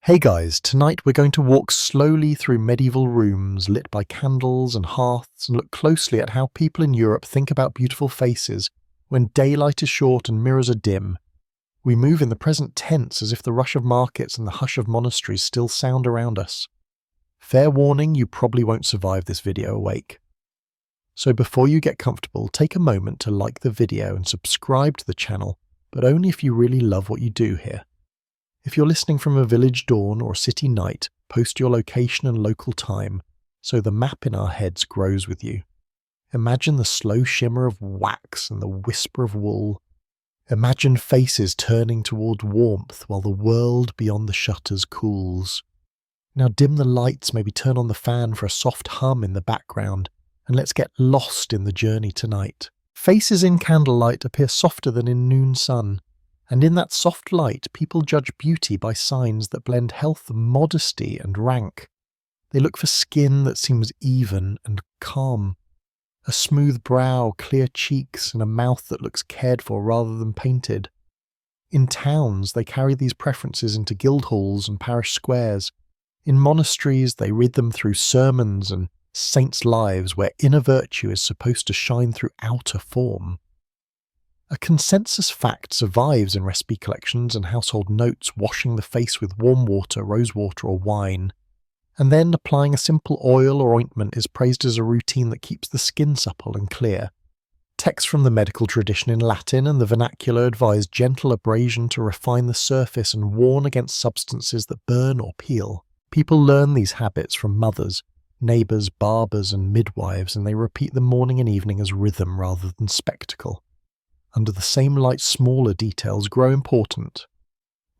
Hey guys, tonight we're going to walk slowly through medieval rooms lit by candles and hearths and look closely at how people in Europe think about beautiful faces when daylight is short and mirrors are dim. We move in the present tense as if the rush of markets and the hush of monasteries still sound around us. Fair warning, you probably won't survive this video awake. So before you get comfortable, take a moment to like the video and subscribe to the channel, but only if you really love what you do here. If you're listening from a village dawn or a city night, post your location and local time, so the map in our heads grows with you. Imagine the slow shimmer of wax and the whisper of wool. Imagine faces turning toward warmth while the world beyond the shutters cools. Now dim the lights, maybe turn on the fan for a soft hum in the background, and let's get lost in the journey tonight. Faces in candlelight appear softer than in noon sun. And in that soft light, people judge beauty by signs that blend health, modesty, and rank. They look for skin that seems even and calm. A smooth brow, clear cheeks, and a mouth that looks cared for rather than painted. In towns, they carry these preferences into guild halls and parish squares. In monasteries, they read them through sermons and saints' lives where inner virtue is supposed to shine through outer form. A consensus fact survives in recipe collections and household notes, washing the face with warm water, rose water, or wine. And then applying a simple oil or ointment is praised as a routine that keeps the skin supple and clear. Texts from the medical tradition in Latin and the vernacular advise gentle abrasion to refine the surface and warn against substances that burn or peel. People learn these habits from mothers, neighbours, barbers, and midwives, and they repeat them morning and evening as rhythm rather than spectacle. Under the same light, smaller details grow important.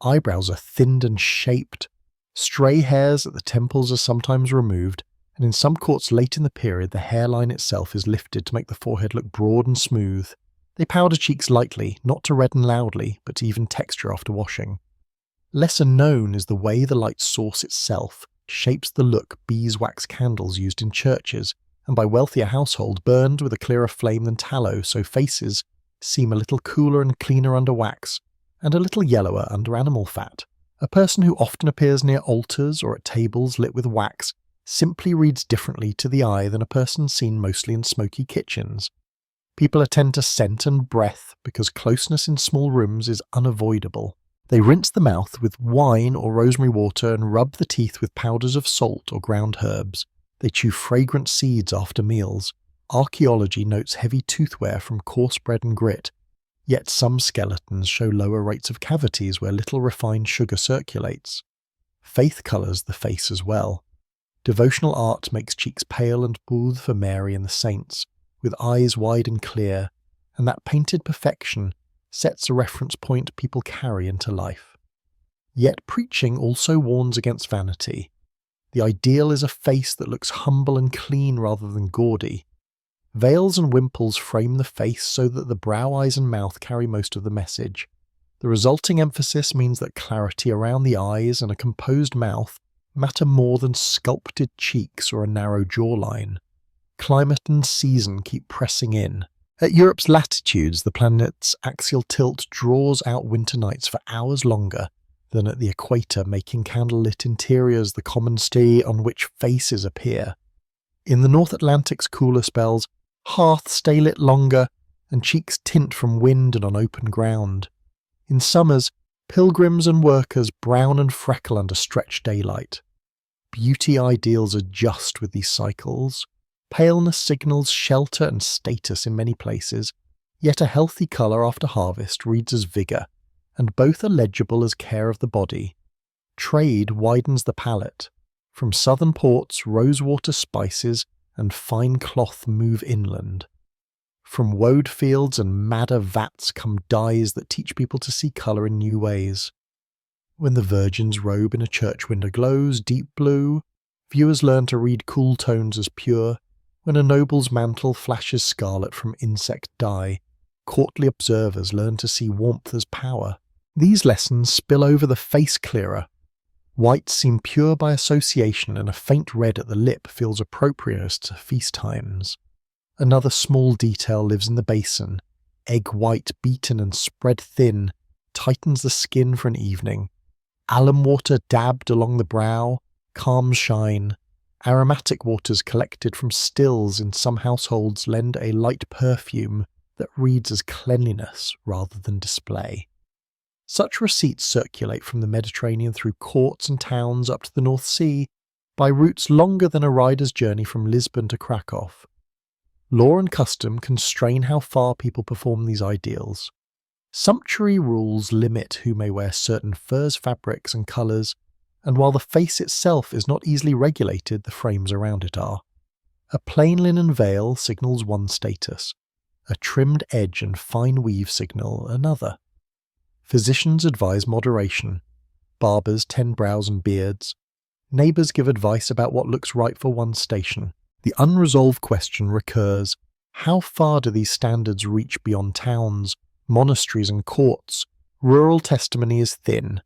Eyebrows are thinned and shaped. Stray hairs at the temples are sometimes removed, and in some courts late in the period, the hairline itself is lifted to make the forehead look broad and smooth. They powder cheeks lightly, not to redden loudly, but to even texture after washing. Lesser known is the way the light source itself shapes the look beeswax candles used in churches, and by wealthier households burned with a clearer flame than tallow, so faces seem a little cooler and cleaner under wax, and a little yellower under animal fat. A person who often appears near altars or at tables lit with wax simply reads differently to the eye than a person seen mostly in smoky kitchens. People attend to scent and breath because closeness in small rooms is unavoidable. They rinse the mouth with wine or rosemary water and rub the teeth with powders of salt or ground herbs. They chew fragrant seeds after meals. Archaeology notes heavy tooth wear from coarse bread and grit, yet some skeletons show lower rates of cavities where little refined sugar circulates. Faith colours the face as well. Devotional art makes cheeks pale and smooth for Mary and the saints, with eyes wide and clear, and that painted perfection sets a reference point people carry into life. Yet preaching also warns against vanity. The ideal is a face that looks humble and clean rather than gaudy. Veils and wimples frame the face so that the brow, eyes and mouth carry most of the message. The resulting emphasis means that clarity around the eyes and a composed mouth matter more than sculpted cheeks or a narrow jawline. Climate and season keep pressing in. At Europe's latitudes, the planet's axial tilt draws out winter nights for hours longer than at the equator, making candlelit interiors the common stay on which faces appear. In the North Atlantic's cooler spells, hearths stay lit longer, and cheeks tint from wind and on open ground. In summers, pilgrims and workers brown and freckle under stretched daylight. Beauty ideals adjust with these cycles. Paleness signals shelter and status in many places, yet a healthy colour after harvest reads as vigour, and both are legible as care of the body. Trade widens the palette. From southern ports, rosewater spices and fine cloth move inland. From woad fields and madder vats come dyes that teach people to see colour in new ways. When the Virgin's robe in a church window glows deep blue, viewers learn to read cool tones as pure. When a noble's mantle flashes scarlet from insect dye, courtly observers learn to see warmth as power. These lessons spill over the face clearer. Whites seem pure by association, and a faint red at the lip feels appropriate to feast times. Another small detail lives in the basin. Egg white beaten and spread thin tightens the skin for an evening. alum water dabbed along the brow, calm shine. Aromatic waters collected from stills in some households lend a light perfume that reads as cleanliness rather than display. Such receipts circulate from the Mediterranean through courts and towns up to the North Sea by routes longer than a rider's journey from Lisbon to Krakow. Law and custom constrain how far people perform these ideals. Sumptuary rules limit who may wear certain furs, fabrics and colours, and while the face itself is not easily regulated, the frames around it are. A plain linen veil signals one status, a trimmed edge and fine weave signal another. Physicians advise moderation, barbers tend brows and beards, neighbours give advice about what looks right for one's station. The unresolved question recurs: how far do these standards reach beyond towns, monasteries and courts? Rural testimony is thin.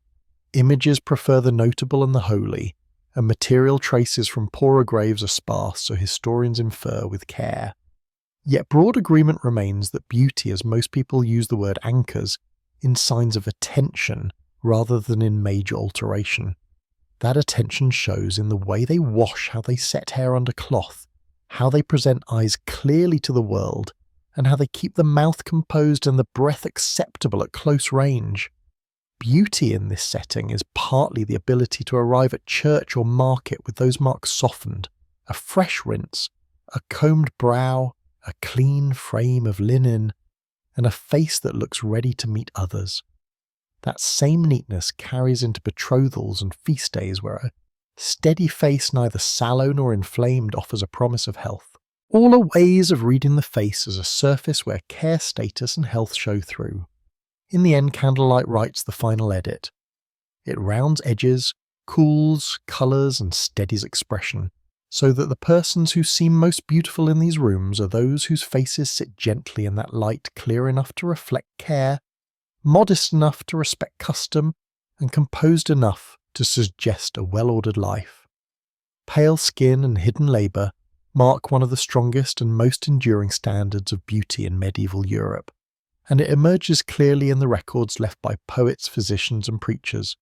Images prefer the notable and the holy, and material traces from poorer graves are sparse, so historians infer with care. Yet broad agreement remains that beauty, as most people use the word, anchors in signs of attention rather than in major alteration. That attention shows in the way they wash, how they set hair under cloth, how they present eyes clearly to the world, and how they keep the mouth composed and the breath acceptable at close range. Beauty in this setting is partly the ability to arrive at church or market with those marks softened, a fresh rinse, a combed brow, a clean frame of linen, and a face that looks ready to meet others. That same neatness carries into betrothals and feast days where a steady face neither sallow nor inflamed offers a promise of health. All are ways of reading the face as a surface where care, status and health show through. In the end, candlelight writes the final edit. It rounds edges, cools, colours and steadies expression, so that the persons who seem most beautiful in these rooms are those whose faces sit gently in that light, clear enough to reflect care, modest enough to respect custom, and composed enough to suggest a well-ordered life. Pale skin and hidden labour mark one of the strongest and most enduring standards of beauty in medieval Europe, and it emerges clearly in the records left by poets, physicians and preachers.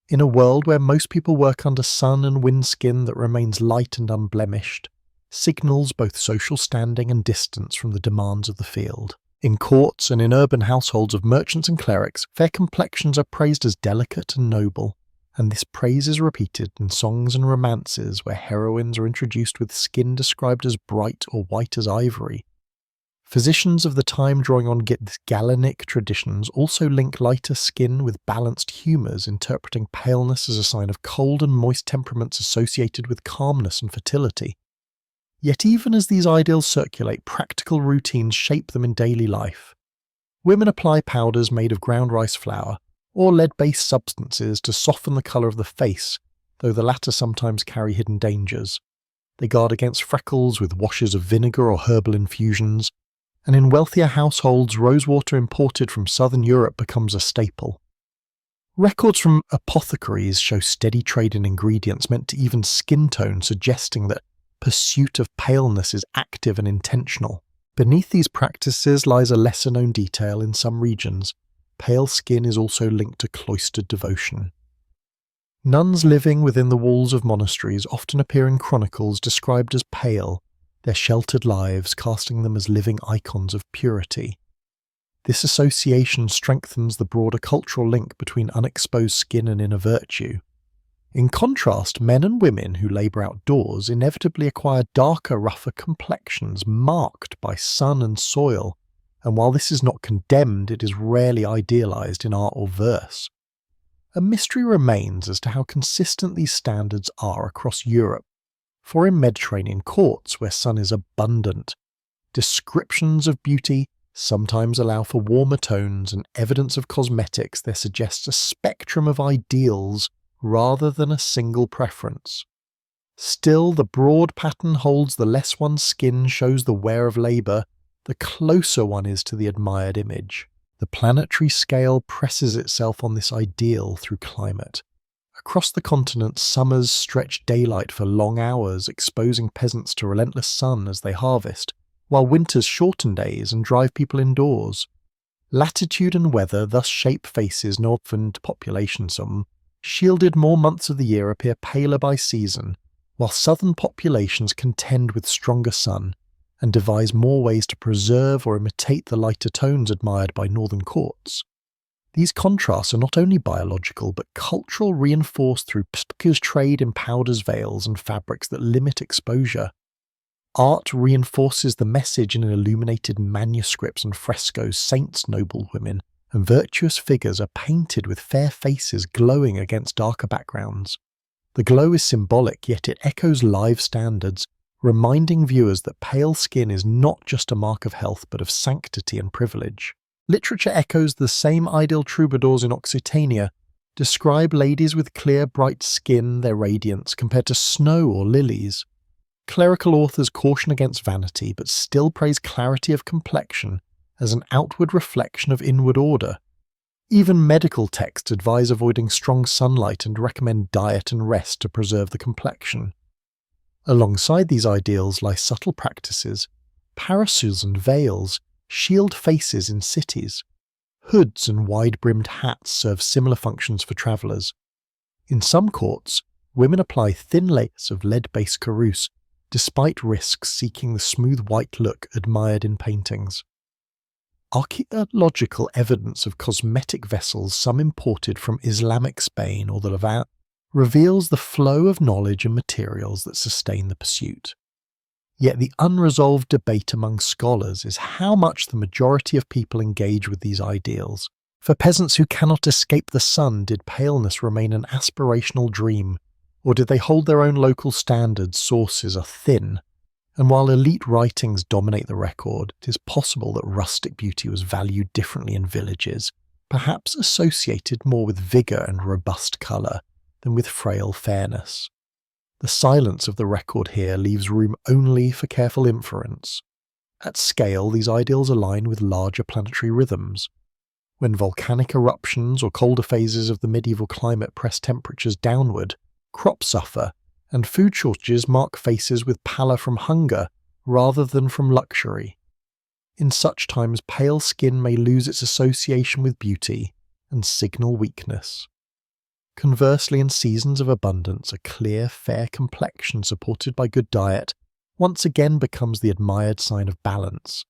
In a world where most people work under sun and wind skin that remains light and unblemished, signals both social standing and distance from the demands of the field. In courts and in urban households of merchants and clerics, fair complexions are praised as delicate and noble, and this praise is repeated in songs and romances where heroines are introduced with skin described as bright or white as ivory. Physicians of the time, drawing on Galenic traditions, also link lighter skin with balanced humours, interpreting paleness as a sign of cold and moist temperaments associated with calmness and fertility. Yet even as these ideals circulate, practical routines shape them in daily life. Women apply powders made of ground rice flour, or lead-based substances to soften the colour of the face, though the latter sometimes carry hidden dangers. They guard against freckles with washes of vinegar or herbal infusions, and in wealthier households, rosewater imported from southern Europe becomes a staple. Records from apothecaries show steady trade in ingredients meant to even skin tone, suggesting that pursuit of paleness is active and intentional. Beneath these practices lies a lesser-known detail in some regions. Pale skin is also linked to cloistered devotion. Nuns living within the walls of monasteries often appear in chronicles described as pale, their sheltered lives casting them as living icons of purity. This association strengthens the broader cultural link between unexposed skin and inner virtue. In contrast, men and women who labour outdoors inevitably acquire darker, rougher complexions marked by sun and soil, and while this is not condemned, it is rarely idealised in art or verse. A mystery remains as to how consistent these standards are across Europe, for in Mediterranean courts, where sun is abundant, descriptions of beauty sometimes allow for warmer tones and evidence of cosmetics. There suggests a spectrum of ideals rather than a single preference. Still, the broad pattern holds: the less one's skin shows the wear of labour, the closer one is to the admired image. The planetary scale presses itself on this ideal through climate. Across the continent, summers stretch daylight for long hours, exposing peasants to relentless sun as they harvest, while winters shorten days and drive people indoors. Latitude and weather thus shape faces not often to population. Some shielded more months of the year appear paler by season, while southern populations contend with stronger sun and devise more ways to preserve or imitate the lighter tones admired by northern courts. These contrasts are not only biological but cultural, reinforced through Pska's trade in powders, veils and fabrics that limit exposure. Art reinforces the message in illuminated manuscripts and frescoes. Saints, noble women, and virtuous figures are painted with fair faces glowing against darker backgrounds. The glow is symbolic, yet it echoes live standards, reminding viewers that pale skin is not just a mark of health but of sanctity and privilege. Literature echoes the same ideal. Troubadours in Occitania describe ladies with clear, bright skin, their radiance, compared to snow or lilies. Clerical authors caution against vanity, but still praise clarity of complexion as an outward reflection of inward order. Even medical texts advise avoiding strong sunlight and recommend diet and rest to preserve the complexion. Alongside these ideals lie subtle practices. Parasols and veils shield faces in cities. Hoods and wide-brimmed hats serve similar functions for travellers. In some courts, women apply thin layers of lead-based carouse, despite risks seeking the smooth white look admired in paintings. Archaeological evidence of cosmetic vessels, some imported from Islamic Spain or the Levant, reveals the flow of knowledge and materials that sustain the pursuit. Yet the unresolved debate among scholars is how much the majority of people engage with these ideals. For peasants who cannot escape the sun, did paleness remain an aspirational dream, or did they hold their own local standards? Sources are thin, and while elite writings dominate the record, it is possible that rustic beauty was valued differently in villages, perhaps associated more with vigour and robust colour than with frail fairness. The silence of the record here leaves room only for careful inference. At scale, these ideals align with larger planetary rhythms. When volcanic eruptions or colder phases of the medieval climate press temperatures downward, crops suffer, and food shortages mark faces with pallor from hunger rather than from luxury. In such times, pale skin may lose its association with beauty and signal weakness. Conversely, in seasons of abundance, a clear, fair complexion supported by good diet once again becomes the admired sign of balance.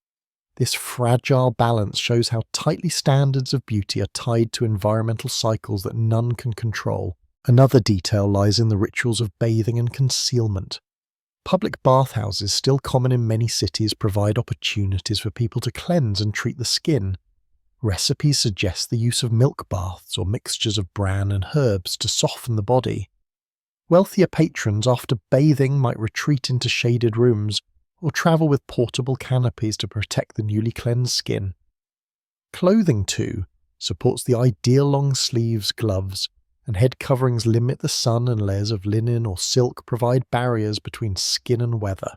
This fragile balance shows how tightly standards of beauty are tied to environmental cycles that none can control. Another detail lies in the rituals of bathing and concealment. Public bathhouses, still common in many cities, provide opportunities for people to cleanse and treat the skin. Recipes suggest the use of milk baths or mixtures of bran and herbs to soften the body. Wealthier patrons after bathing might retreat into shaded rooms or travel with portable canopies to protect the newly cleansed skin. Clothing, too, supports the ideal. Long sleeves, gloves, and head coverings limit the sun, and layers of linen or silk provide barriers between skin and weather.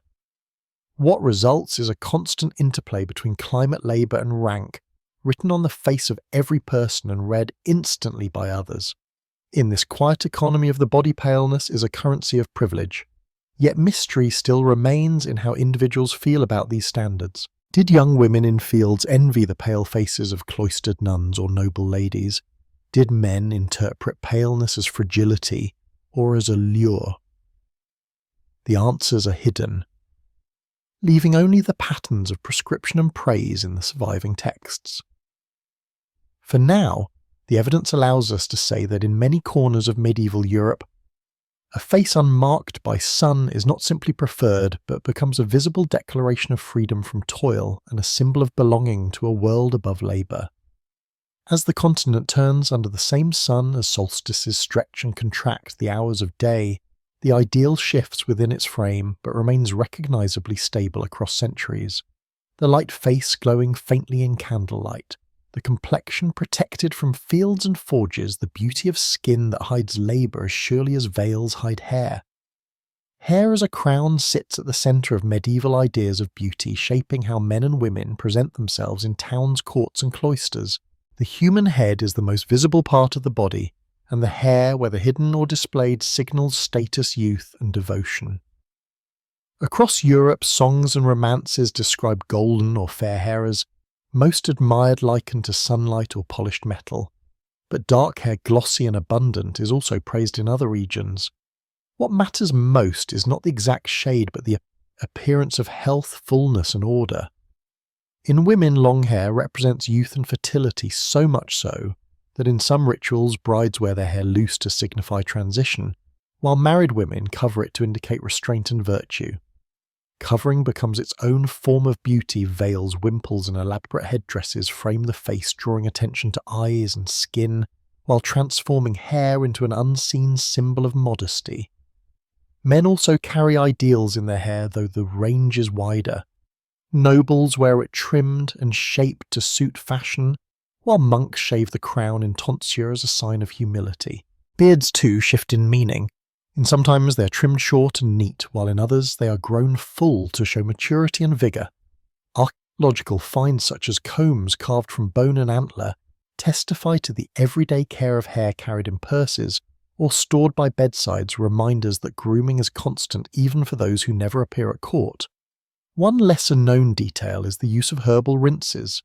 What results is a constant interplay between climate, labour and rank, written on the face of every person and read instantly by others. In this quiet economy of the body, paleness is a currency of privilege. Yet mystery still remains in how individuals feel about these standards. Did young women in fields envy the pale faces of cloistered nuns or noble ladies? Did men interpret paleness as fragility or as a lure? The answers are hidden, leaving only the patterns of prescription and praise in the surviving texts. For now, the evidence allows us to say that in many corners of medieval Europe, a face unmarked by sun is not simply preferred, but becomes a visible declaration of freedom from toil and a symbol of belonging to a world above labour. As the continent turns under the same sun as solstices stretch and contract the hours of day, the ideal shifts within its frame but remains recognisably stable across centuries. The light face glowing faintly in candlelight, the complexion protected from fields and forges, the beauty of skin that hides labour as surely as veils hide hair. Hair as a crown sits at the centre of medieval ideas of beauty, shaping how men and women present themselves in towns, courts and cloisters. The human head is the most visible part of the body, and the hair, whether hidden or displayed, signals status, youth and devotion. Across Europe, songs and romances describe golden or fair hair as most admired, likened to sunlight or polished metal. but dark hair, glossy and abundant, is also praised in other regions. What matters most is not the exact shade, but the appearance of health, fullness and order. In women, long hair represents youth and fertility, so much so that in some rituals brides wear their hair loose to signify transition, while married women cover it to indicate restraint and virtue. Covering becomes its own form of beauty. Veils, wimples and elaborate headdresses frame the face, drawing attention to eyes and skin, while transforming hair into an unseen symbol of modesty. Men also carry ideals in their hair, though the range is wider. Nobles wear it trimmed and shaped to suit fashion, while monks shave the crown in tonsure as a sign of humility. Beards too shift in meaning. In sometimes they are trimmed short and neat, while in others they are grown full to show maturity and vigour. Archaeological finds such as combs carved from bone and antler testify to the everyday care of hair carried in purses or stored by bedsides, reminders that grooming is constant even for those who never appear at court. One lesser-known detail is the use of herbal rinses.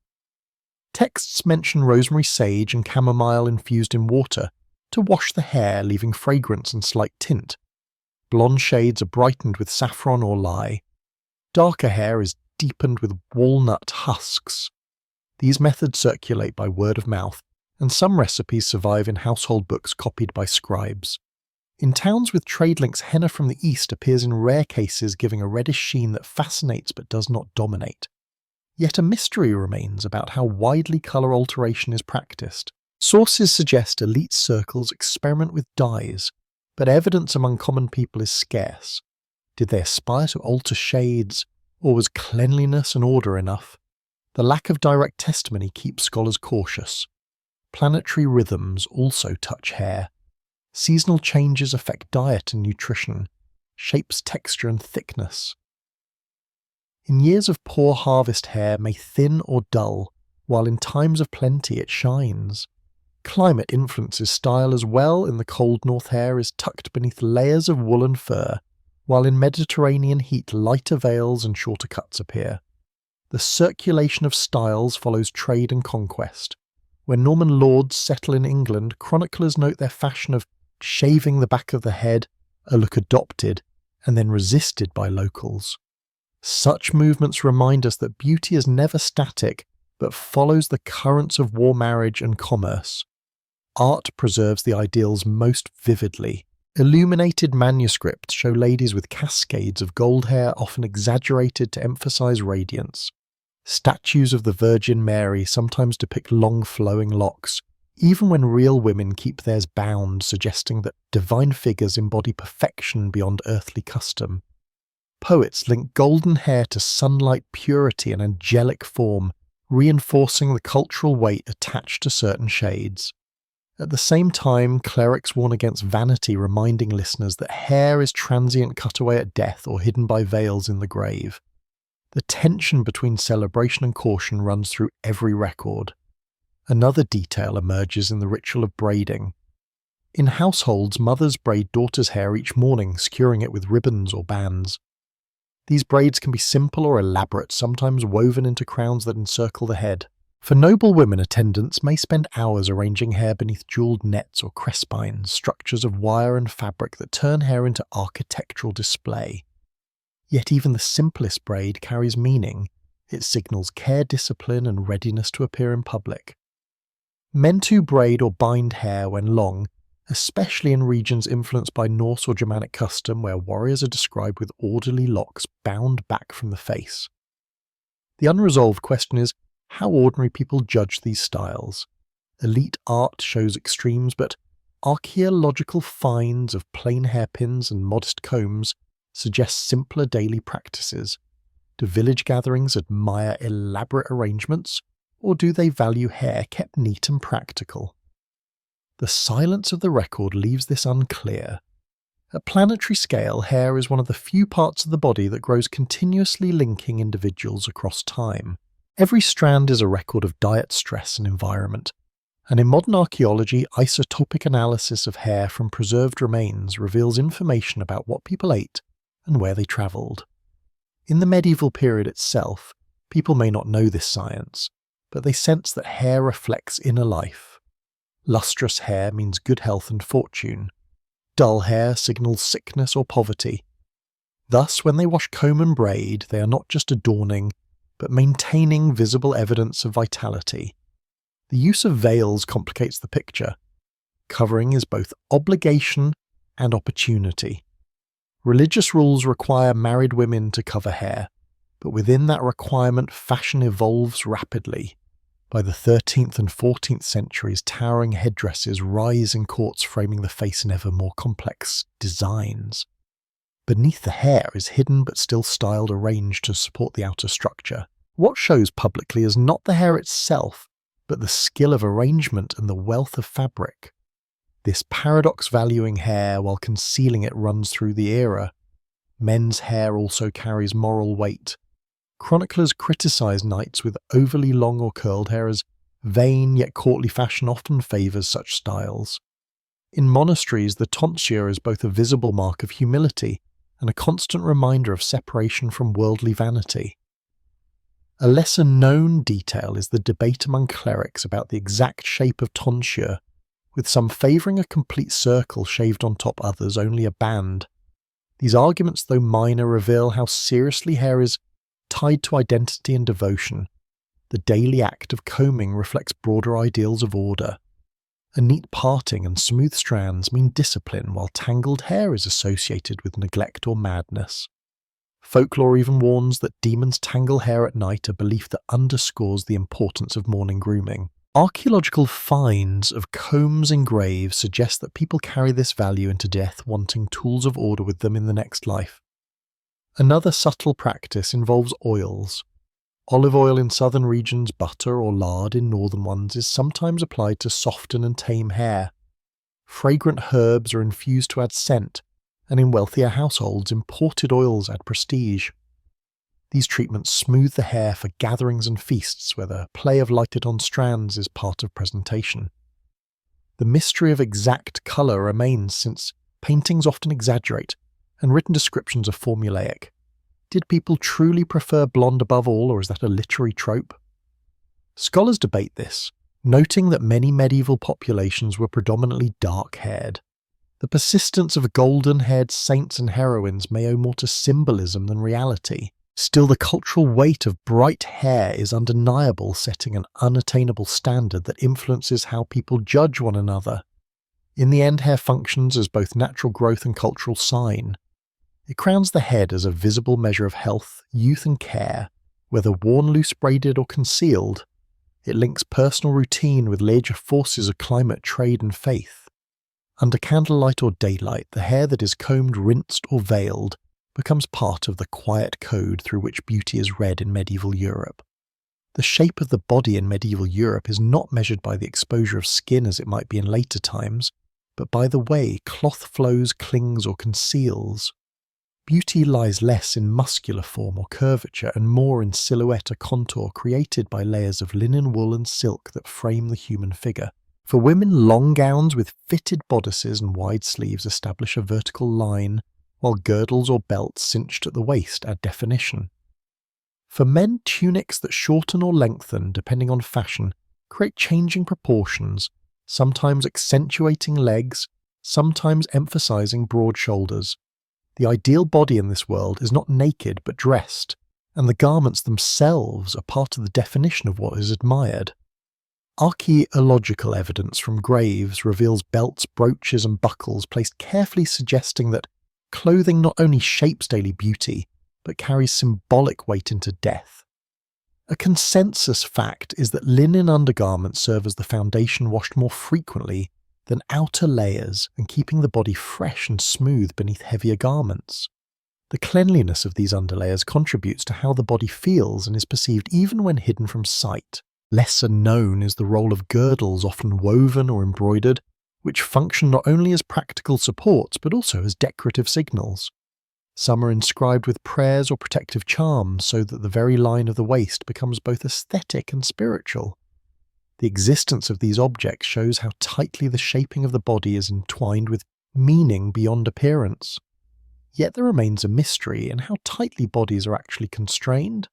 Texts mention rosemary, sage and chamomile infused in water to wash the hair, leaving fragrance and slight tint. Blonde shades are brightened with saffron or lye. Darker hair is deepened with walnut husks. These methods circulate by word of mouth, and some recipes survive in household books copied by scribes. In towns with trade links, henna from the east appears in rare cases, giving a reddish sheen that fascinates but does not dominate. Yet a mystery remains about how widely colour alteration is practiced. Sources suggest elite circles experiment with dyes, but evidence among common people is scarce. Did they aspire to alter shades, or was cleanliness and order enough? The lack of direct testimony keeps scholars cautious. Planetary rhythms also touch hair. Seasonal changes affect diet and nutrition, shapes texture and thickness. In years of poor harvest, hair may thin or dull, while in times of plenty it shines. Climate influences style as well. In the cold north, hair is tucked beneath layers of wool and fur, while in Mediterranean heat lighter veils and shorter cuts appear. The circulation of styles follows trade and conquest. When Norman lords settle in England, chroniclers note their fashion of shaving the back of the head, a look adopted and then resisted by locals. Such movements remind us that beauty is never static, but follows the currents of war, marriage and commerce. Art preserves the ideals most vividly. Illuminated manuscripts show ladies with cascades of gold hair, often exaggerated to emphasize radiance. Statues of the Virgin Mary sometimes depict long flowing locks, even when real women keep theirs bound, suggesting that divine figures embody perfection beyond earthly custom. Poets link golden hair to sunlight, purity and angelic form, reinforcing the cultural weight attached to certain shades. At the same time, clerics warn against vanity, reminding listeners that hair is transient, cut away at death or hidden by veils in the grave. The tension between celebration and caution runs through every record. Another detail emerges in the ritual of braiding. In households, mothers braid daughters' hair each morning, securing it with ribbons or bands. These braids can be simple or elaborate, sometimes woven into crowns that encircle the head. For noble women, attendants may spend hours arranging hair beneath jewelled nets or crespines, structures of wire and fabric that turn hair into architectural display. Yet even the simplest braid carries meaning. It signals care, discipline, and readiness to appear in public. Men too braid or bind hair when long, especially in regions influenced by Norse or Germanic custom, where warriors are described with orderly locks bound back from the face. The unresolved question is how ordinary people judge these styles. Elite art shows extremes, but archaeological finds of plain hairpins and modest combs suggest simpler daily practices. Do village gatherings admire elaborate arrangements, or do they value hair kept neat and practical? The silence of the record leaves this unclear. At planetary scale, hair is one of the few parts of the body that grows continuously, linking individuals across time. Every strand is a record of diet, stress and environment. And in modern archaeology, isotopic analysis of hair from preserved remains reveals information about what people ate and where they travelled. In the medieval period itself, people may not know this science, but they sense that hair reflects inner life. Lustrous hair means good health and fortune. Dull hair signals sickness or poverty. Thus, when they wash, comb and braid, they are not just adorning, but maintaining visible evidence of vitality. The use of veils complicates the picture. Covering is both obligation and opportunity. Religious rules require married women to cover hair, but within that requirement, fashion evolves rapidly. By the 13th and 14th centuries, towering headdresses rise in courts framing the face in ever more complex designs. Beneath the hair is hidden but still styled arranged to support the outer structure. What shows publicly is not the hair itself, but the skill of arrangement and the wealth of fabric. This paradox valuing hair while concealing it runs through the era. Men's hair also carries moral weight. Chroniclers criticize knights with overly long or curled hair as vain yet courtly fashion often favours such styles. In monasteries, the tonsure is both a visible mark of humility and a constant reminder of separation from worldly vanity. A lesser-known detail is the debate among clerics about the exact shape of tonsure, with some favouring a complete circle shaved on top, others only a band. These arguments, though minor, reveal how seriously hair is tied to identity and devotion. The daily act of combing reflects broader ideals of order. A neat parting and smooth strands mean discipline, while tangled hair is associated with neglect or madness. Folklore even warns that demons tangle hair at night, a belief that underscores the importance of morning grooming. Archaeological finds of combs in graves suggest that people carry this value into death, wanting tools of order with them in the next life. Another subtle practice involves oils. Olive oil in southern regions, butter or lard in northern ones is sometimes applied to soften and tame hair. Fragrant herbs are infused to add scent, and in wealthier households, imported oils add prestige. These treatments smooth the hair for gatherings and feasts where the play of lighted-on strands is part of presentation. The mystery of exact colour remains, since paintings often exaggerate and written descriptions are formulaic. Did people truly prefer blonde above all, or is that a literary trope? Scholars debate this, noting that many medieval populations were predominantly dark-haired. The persistence of golden-haired saints and heroines may owe more to symbolism than reality. Still, the cultural weight of bright hair is undeniable, setting an unattainable standard that influences how people judge one another. In the end, hair functions as both natural growth and cultural sign. It crowns the head as a visible measure of health, youth and care, whether worn loose braided or concealed. It links personal routine with larger forces of climate, trade and faith. Under candlelight or daylight, the hair that is combed, rinsed or veiled becomes part of the quiet code through which beauty is read in medieval Europe. The shape of the body in medieval Europe is not measured by the exposure of skin as it might be in later times, but by the way cloth flows, clings or conceals. Beauty lies less in muscular form or curvature and more in silhouette or contour created by layers of linen, wool and silk that frame the human figure. For women, long gowns with fitted bodices and wide sleeves establish a vertical line, while girdles or belts cinched at the waist add definition. For men, tunics that shorten or lengthen, depending on fashion, create changing proportions, sometimes accentuating legs, sometimes emphasizing broad shoulders. The ideal body in this world is not naked but dressed, and the garments themselves are part of the definition of what is admired. Archaeological evidence from graves reveals belts, brooches and buckles placed carefully, suggesting that clothing not only shapes daily beauty, but carries symbolic weight into death. A consensus fact is that linen undergarments serve as the foundation, washed more frequently than outer layers and keeping the body fresh and smooth beneath heavier garments. The cleanliness of these underlayers contributes to how the body feels and is perceived even when hidden from sight. Lesser known is the role of girdles, often woven or embroidered, which function not only as practical supports but also as decorative signals. Some are inscribed with prayers or protective charms so that the very line of the waist becomes both aesthetic and spiritual. The existence of these objects shows how tightly the shaping of the body is entwined with meaning beyond appearance. Yet there remains a mystery in how tightly bodies are actually constrained.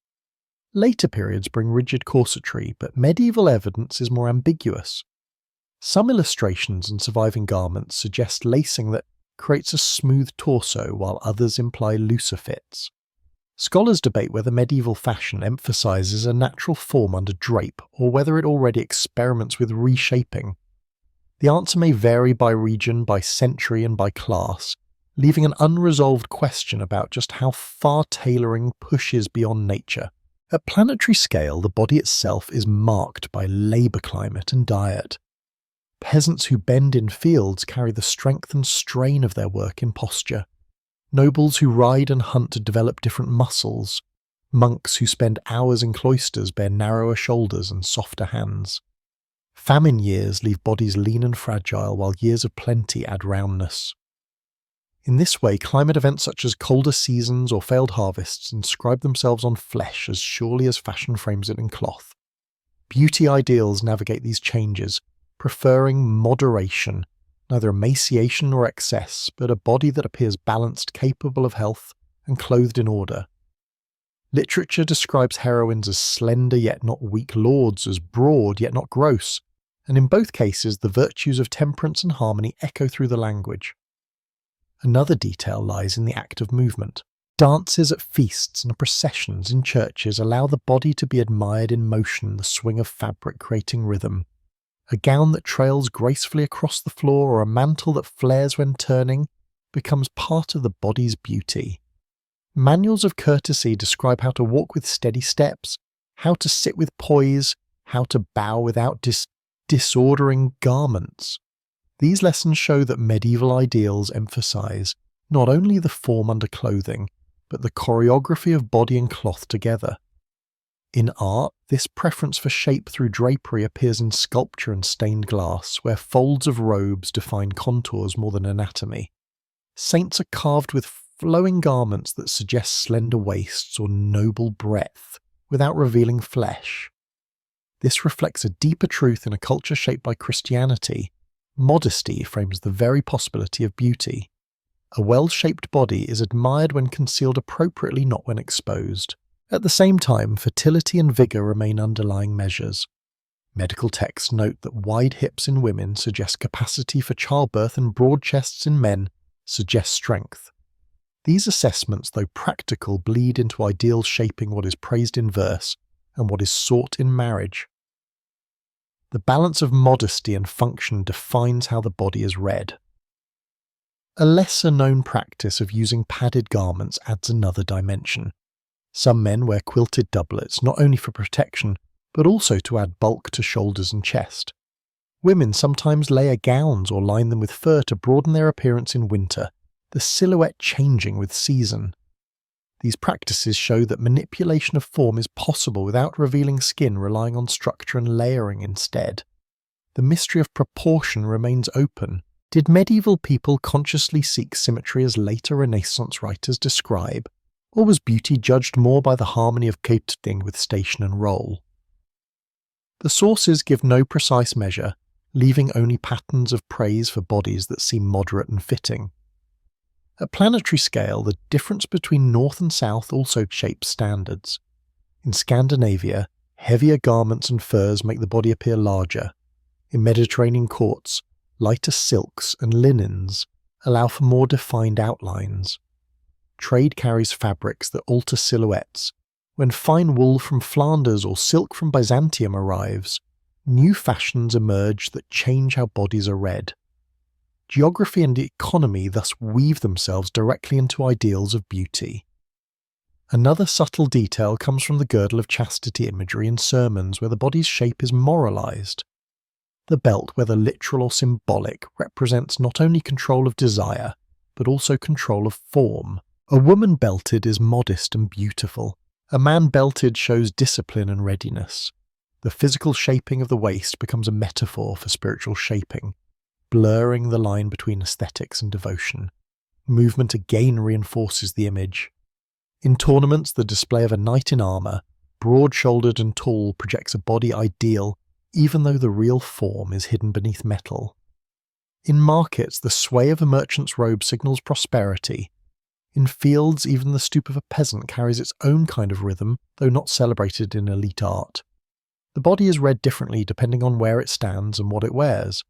Later periods bring rigid corsetry, but medieval evidence is more ambiguous. Some illustrations and surviving garments suggest lacing that creates a smooth torso, while others imply looser fits. Scholars debate whether medieval fashion emphasises a natural form under drape or whether it already experiments with reshaping. The answer may vary by region, by century, and by class, leaving an unresolved question about just how far tailoring pushes beyond nature. At planetary scale, the body itself is marked by labour climate and diet. Peasants who bend in fields carry the strength and strain of their work in posture. Nobles who ride and hunt develop different muscles. Monks who spend hours in cloisters bear narrower shoulders and softer hands. Famine years leave bodies lean and fragile, while years of plenty add roundness. In this way, climate events such as colder seasons or failed harvests inscribe themselves on flesh as surely as fashion frames it in cloth. Beauty ideals navigate these changes, preferring moderation, neither emaciation nor excess, but a body that appears balanced, capable of health, and clothed in order. Literature describes heroines as slender yet not weak lords, as broad yet not gross, and in both cases the virtues of temperance and harmony echo through the language. Another detail lies in the act of movement. Dances at feasts and processions in churches allow the body to be admired in motion, the swing of fabric creating rhythm. A gown that trails gracefully across the floor or a mantle that flares when turning becomes part of the body's beauty. Manuals of courtesy describe how to walk with steady steps, how to sit with poise, how to bow without disordering garments. These lessons show that medieval ideals emphasize not only the form under clothing, but the choreography of body and cloth together. In art, this preference for shape through drapery appears in sculpture and stained glass, where folds of robes define contours more than anatomy. Saints are carved with flowing garments that suggest slender waists or noble breadth, without revealing flesh. This reflects a deeper truth in a culture shaped by Christianity. Modesty frames the very possibility of beauty. A well-shaped body is admired when concealed appropriately, not when exposed. At the same time, fertility and vigour remain underlying measures. Medical texts note that wide hips in women suggest capacity for childbirth and broad chests in men suggest strength. These assessments, though practical, bleed into ideals shaping what is praised in verse and what is sought in marriage. The balance of modesty and function defines how the body is read. A lesser-known practice of using padded garments adds another dimension. Some men wear quilted doublets not only for protection, but also to add bulk to shoulders and chest. Women sometimes layer gowns or line them with fur to broaden their appearance in winter, the silhouette changing with season. These practices show that manipulation of form is possible without revealing skin, relying on structure and layering instead. The mystery of proportion remains open. Did medieval people consciously seek symmetry as later Renaissance writers describe, or was beauty judged more by the harmony of coating with station and role? The sources give no precise measure, leaving only patterns of praise for bodies that seem moderate and fitting. At planetary scale, the difference between North and South also shapes standards. In Scandinavia, heavier garments and furs make the body appear larger. In Mediterranean courts, lighter silks and linens allow for more defined outlines. Trade carries fabrics that alter silhouettes. When fine wool from Flanders or silk from Byzantium arrives, new fashions emerge that change how bodies are read. Geography and economy thus weave themselves directly into ideals of beauty. Another subtle detail comes from the girdle of chastity imagery in sermons where the body's shape is moralized. The belt, whether literal or symbolic, represents not only control of desire, but also control of form. A woman belted is modest and beautiful. A man belted shows discipline and readiness. The physical shaping of the waist becomes a metaphor for spiritual shaping, blurring the line between aesthetics and devotion. Movement again reinforces the image. In tournaments, the display of a knight in armour, broad-shouldered and tall, projects a body ideal, even though the real form is hidden beneath metal. In markets, the sway of a merchant's robe signals prosperity. In fields, even the stoop of a peasant carries its own kind of rhythm, though not celebrated in elite art. The body is read differently depending on where it stands and what it wears.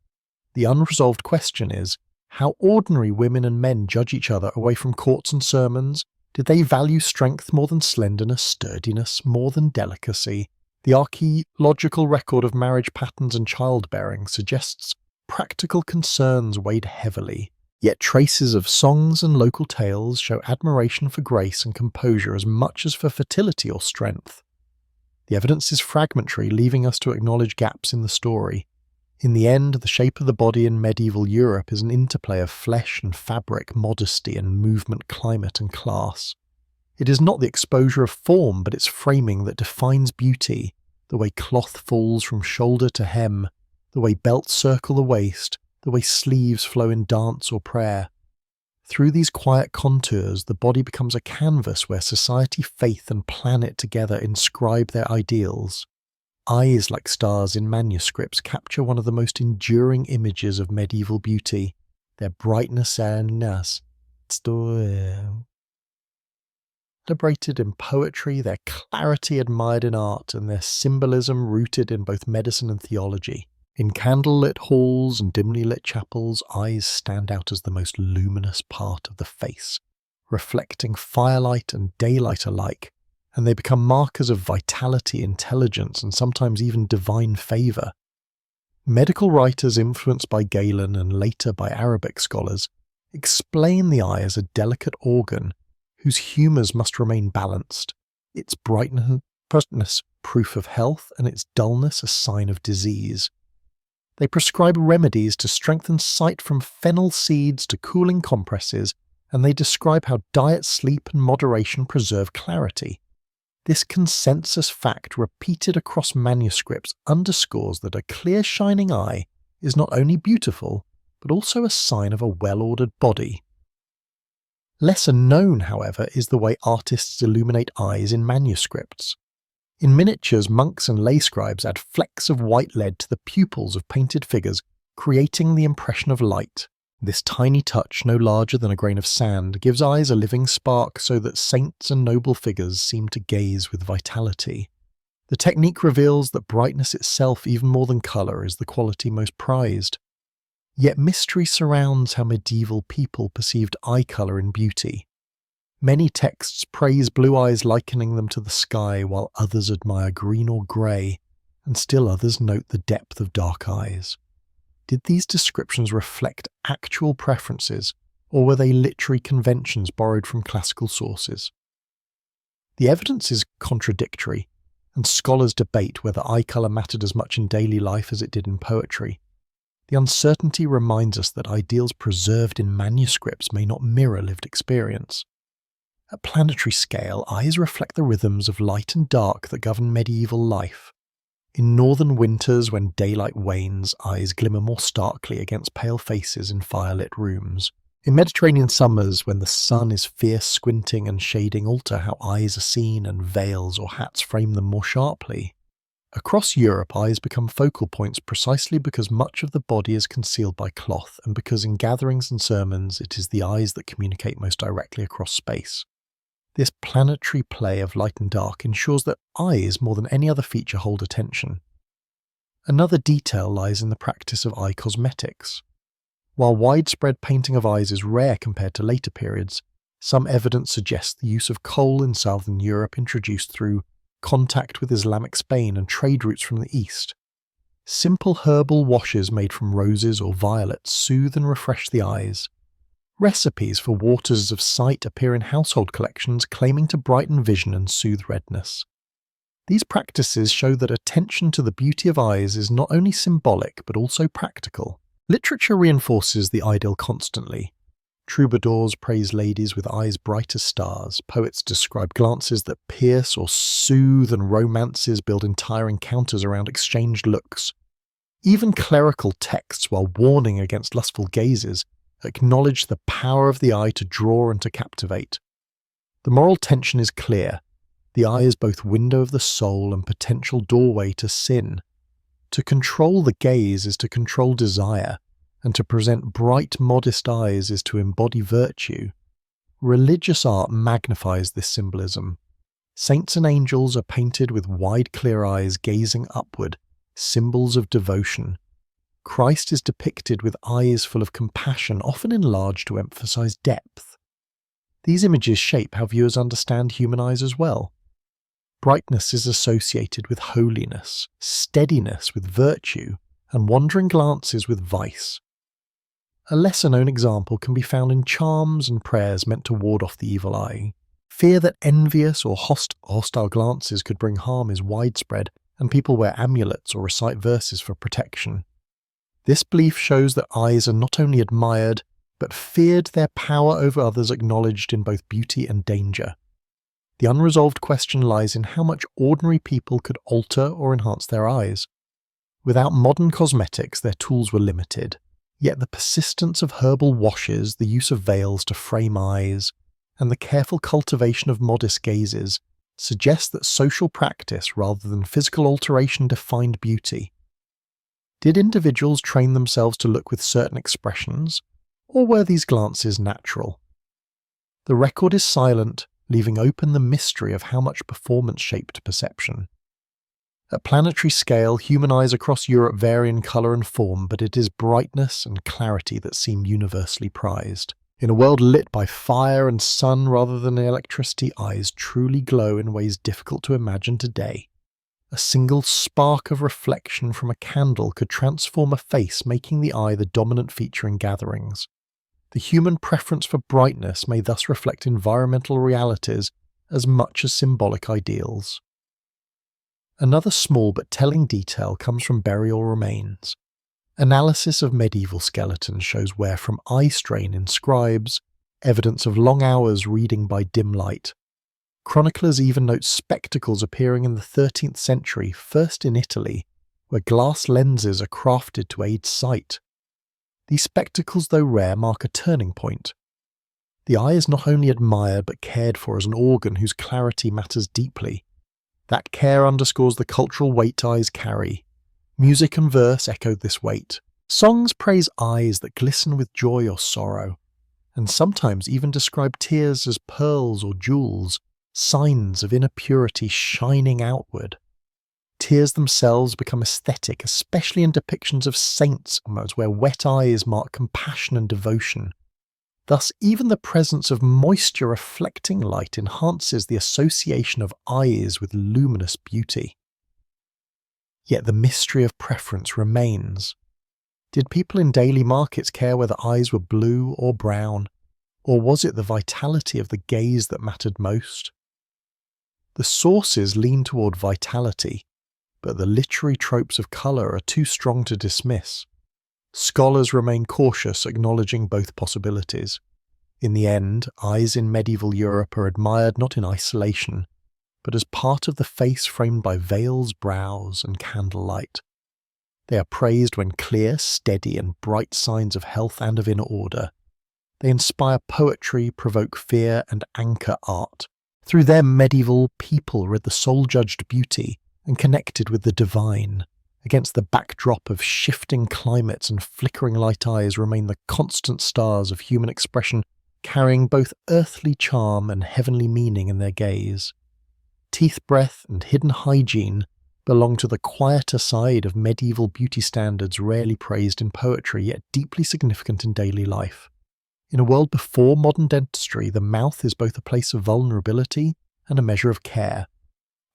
The unresolved question is, how ordinary women and men judge each other away from courts and sermons. Did they value strength more than slenderness, sturdiness more than delicacy? The archaeological record of marriage patterns and childbearing suggests practical concerns weighed heavily, yet traces of songs and local tales show admiration for grace and composure as much as for fertility or strength. The evidence is fragmentary, leaving us to acknowledge gaps in the story. In the end, the shape of the body in medieval Europe is an interplay of flesh and fabric, modesty and movement, climate and class. It is not the exposure of form, but its framing that defines beauty, the way cloth falls from shoulder to hem, the way belts circle the waist, the way sleeves flow in dance or prayer. Through these quiet contours, the body becomes a canvas where society, faith and planet together inscribe their ideals. Eyes like stars in manuscripts capture one of the most enduring images of medieval beauty, their brightness and celebrated in poetry, their clarity admired in art, and their symbolism rooted in both medicine and theology. In candlelit halls and dimly lit chapels, eyes stand out as the most luminous part of the face, reflecting firelight and daylight alike, and they become markers of vitality, intelligence, and sometimes even divine favour. Medical writers influenced by Galen and later by Arabic scholars explain the eye as a delicate organ whose humours must remain balanced, its brightness proof of health and its dullness a sign of disease. They prescribe remedies to strengthen sight from fennel seeds to cooling compresses, and they describe how diet, sleep and moderation preserve clarity. This consensus fact, repeated across manuscripts, underscores that a clear shining eye is not only beautiful, but also a sign of a well-ordered body. Lesser known, however, is the way artists illuminate eyes in manuscripts. In miniatures, monks and lay scribes add flecks of white lead to the pupils of painted figures, creating the impression of light. This tiny touch, no larger than a grain of sand, gives eyes a living spark so that saints and noble figures seem to gaze with vitality. The technique reveals that brightness itself, even more than colour, is the quality most prized. Yet mystery surrounds how medieval people perceived eye colour in beauty. Many texts praise blue eyes, likening them to the sky, while others admire green or grey, and still others note the depth of dark eyes. Did these descriptions reflect actual preferences, or were they literary conventions borrowed from classical sources? The evidence is contradictory, and scholars debate whether eye colour mattered as much in daily life as it did in poetry. The uncertainty reminds us that ideals preserved in manuscripts may not mirror lived experience. At planetary scale, eyes reflect the rhythms of light and dark that govern medieval life. In northern winters, when daylight wanes, eyes glimmer more starkly against pale faces in firelit rooms. In Mediterranean summers, when the sun is fierce, squinting and shading alter how eyes are seen, and veils or hats frame them more sharply. Across Europe, eyes become focal points precisely because much of the body is concealed by cloth, and because in gatherings and sermons it is the eyes that communicate most directly across space. This planetary play of light and dark ensures that eyes, more than any other feature, hold attention. Another detail lies in the practice of eye cosmetics. While widespread painting of eyes is rare compared to later periods, some evidence suggests the use of kohl in southern Europe introduced through contact with Islamic Spain and trade routes from the east. Simple herbal washes made from roses or violets soothe and refresh the eyes. Recipes for waters of sight appear in household collections, claiming to brighten vision and soothe redness. These practices show that attention to the beauty of eyes is not only symbolic but also practical. Literature reinforces the ideal constantly. Troubadours praise ladies with eyes bright as stars, poets describe glances that pierce or soothe, and romances build entire encounters around exchanged looks. Even clerical texts, while warning against lustful gazes, acknowledge the power of the eye to draw and to captivate. The moral tension is clear. The eye is both window of the soul and potential doorway to sin. To control the gaze is to control desire, and to present bright, modest eyes is to embody virtue. Religious art magnifies this symbolism. Saints and angels are painted with wide, clear eyes gazing upward, symbols of devotion. Christ is depicted with eyes full of compassion, often enlarged to emphasize depth. These images shape how viewers understand human eyes as well. Brightness is associated with holiness, steadiness with virtue, and wandering glances with vice. A lesser-known example can be found in charms and prayers meant to ward off the evil eye. Fear that envious or hostile glances could bring harm is widespread, and people wear amulets or recite verses for protection. This belief shows that eyes are not only admired, but feared, their power over others acknowledged in both beauty and danger. The unresolved question lies in how much ordinary people could alter or enhance their eyes. Without modern cosmetics, their tools were limited, yet the persistence of herbal washes, the use of veils to frame eyes, and the careful cultivation of modest gazes suggest that social practice rather than physical alteration defined beauty. Did individuals train themselves to look with certain expressions, or were these glances natural? The record is silent, leaving open the mystery of how much performance shaped perception. At planetary scale, human eyes across Europe vary in colour and form, but it is brightness and clarity that seem universally prized. In a world lit by fire and sun rather than electricity, eyes truly glow in ways difficult to imagine today. A single spark of reflection from a candle could transform a face, making the eye the dominant feature in gatherings. The human preference for brightness may thus reflect environmental realities as much as symbolic ideals. Another small but telling detail comes from burial remains. Analysis of medieval skeletons shows wear from eye strain in scribes, evidence of long hours reading by dim light. Chroniclers even note spectacles appearing in the 13th century, first in Italy, where glass lenses are crafted to aid sight. These spectacles, though rare, mark a turning point. The eye is not only admired but cared for as an organ whose clarity matters deeply. That care underscores the cultural weight eyes carry. Music and verse echoed this weight. Songs praise eyes that glisten with joy or sorrow, and sometimes even describe tears as pearls or jewels, signs of inner purity shining outward. Tears themselves become aesthetic, especially in depictions of saints, where wet eyes mark compassion and devotion. Thus, even the presence of moisture reflecting light enhances the association of eyes with luminous beauty. Yet the mystery of preference remains. Did people in daily markets care whether eyes were blue or brown, or was it the vitality of the gaze that mattered most? The sources lean toward vitality, but the literary tropes of colour are too strong to dismiss. Scholars remain cautious, acknowledging both possibilities. In the end, eyes in medieval Europe are admired not in isolation, but as part of the face framed by veils, brows, and candlelight. They are praised when clear, steady, and bright signs of health and of inner order. They inspire poetry, provoke fear, and anchor art. Through them, medieval people read the soul-judged beauty and connected with the divine. Against the backdrop of shifting climates and flickering light, eyes remain the constant stars of human expression, carrying both earthly charm and heavenly meaning in their gaze. Teeth breath and hidden hygiene belong to the quieter side of medieval beauty standards rarely praised in poetry, yet deeply significant in daily life. In a world before modern dentistry, the mouth is both a place of vulnerability and a measure of care.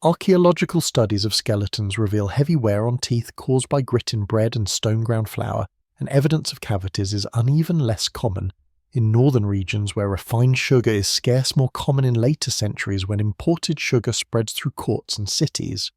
Archaeological studies of skeletons reveal heavy wear on teeth caused by grit in bread and stone-ground flour, and evidence of cavities is uneven less common in northern regions where refined sugar is scarce, more common in later centuries when imported sugar spreads through courts and cities.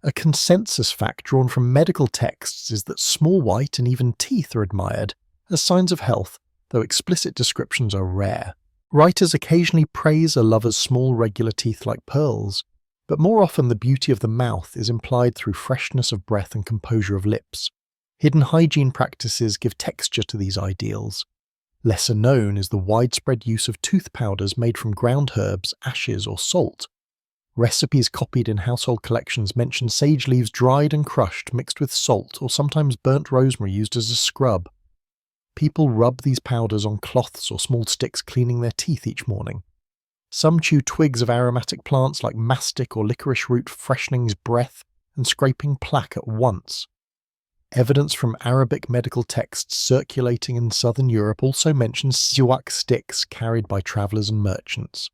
A consensus fact drawn from medical texts is that small white and even teeth are admired as signs of health, though explicit descriptions are rare. Writers occasionally praise a lover's small regular teeth like pearls, but more often the beauty of the mouth is implied through freshness of breath and composure of lips. Hidden hygiene practices give texture to these ideals. Lesser known is the widespread use of tooth powders made from ground herbs, ashes, or salt. Recipes copied in household collections mention sage leaves dried and crushed mixed with salt, or sometimes burnt rosemary used as a scrub. People rub these powders on cloths or small sticks, cleaning their teeth each morning. Some chew twigs of aromatic plants like mastic or licorice root, freshening breath and scraping plaque at once. Evidence from Arabic medical texts circulating in southern Europe also mentions siwak sticks carried by travellers and merchants.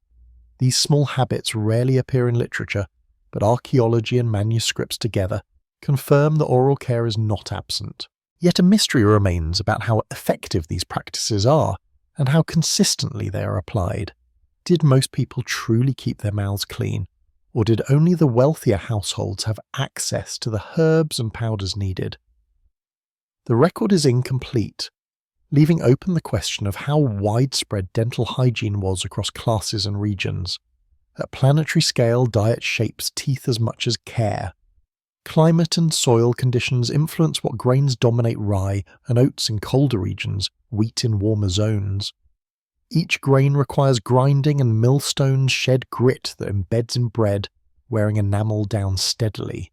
These small habits rarely appear in literature, but archaeology and manuscripts together confirm that oral care is not absent. Yet a mystery remains about how effective these practices are and how consistently they are applied. Did most people truly keep their mouths clean, or did only the wealthier households have access to the herbs and powders needed? The record is incomplete, leaving open the question of how widespread dental hygiene was across classes and regions. At planetary scale, diet shapes teeth as much as care. Climate and soil conditions influence what grains dominate rye and oats in colder regions, wheat in warmer zones. Each grain requires grinding, and millstones shed grit that embeds in bread, wearing enamel down steadily.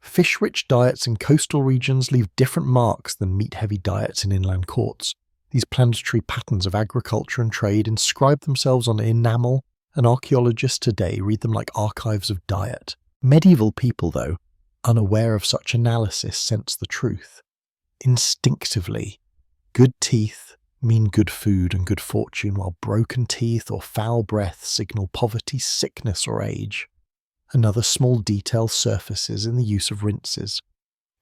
Fish-rich diets in coastal regions leave different marks than meat-heavy diets in inland courts. These planetary patterns of agriculture and trade inscribe themselves on enamel, and archaeologists today read them like archives of diet. Medieval people, though, unaware of such analysis, sense the truth. Instinctively, good teeth mean good food and good fortune, while broken teeth or foul breath signal poverty, sickness, or age. Another small detail surfaces in the use of rinses.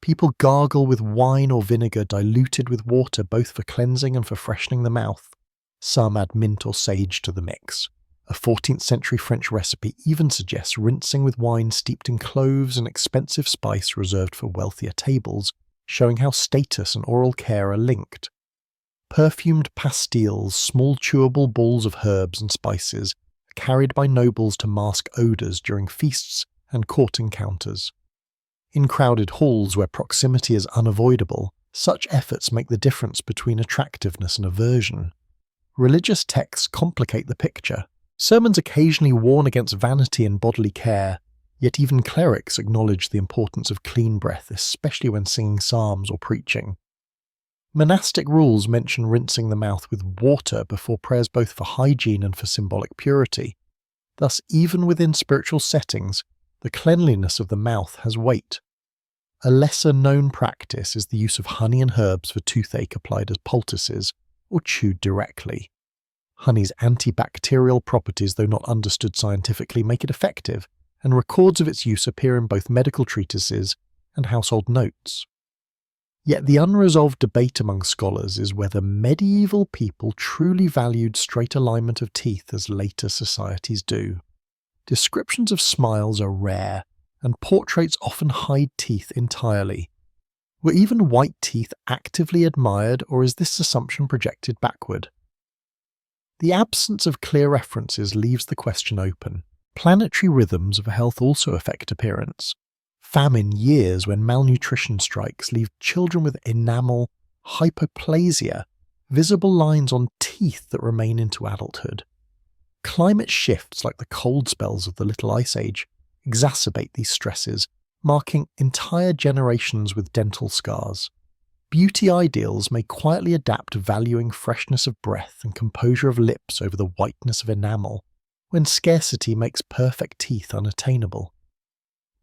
People gargle with wine or vinegar diluted with water, both for cleansing and for freshening the mouth. Some add mint or sage to the mix. A 14th century French recipe even suggests rinsing with wine steeped in cloves, an expensive spice reserved for wealthier tables, showing how status and oral care are linked. Perfumed pastilles, small chewable balls of herbs and spices, carried by nobles to mask odours during feasts and court encounters. In crowded halls where proximity is unavoidable, such efforts make the difference between attractiveness and aversion. Religious texts complicate the picture. Sermons occasionally warn against vanity and bodily care, yet even clerics acknowledge the importance of clean breath, especially when singing psalms or preaching. Monastic rules mention rinsing the mouth with water before prayers, both for hygiene and for symbolic purity. Thus, even within spiritual settings, the cleanliness of the mouth has weight. A lesser-known practice is the use of honey and herbs for toothache applied as poultices, or chewed directly. Honey's antibacterial properties, though not understood scientifically, make it effective, and records of its use appear in both medical treatises and household notes. Yet the unresolved debate among scholars is whether medieval people truly valued straight alignment of teeth as later societies do. Descriptions of smiles are rare, and portraits often hide teeth entirely. Were even white teeth actively admired, or is this assumption projected backward? The absence of clear references leaves the question open. Planetary rhythms of health also affect appearance. Famine years when malnutrition strikes leave children with enamel, hypoplasia, visible lines on teeth that remain into adulthood. Climate shifts like the cold spells of the Little Ice Age exacerbate these stresses, marking entire generations with dental scars. Beauty ideals may quietly adapt, valuing freshness of breath and composure of lips over the whiteness of enamel, when scarcity makes perfect teeth unattainable.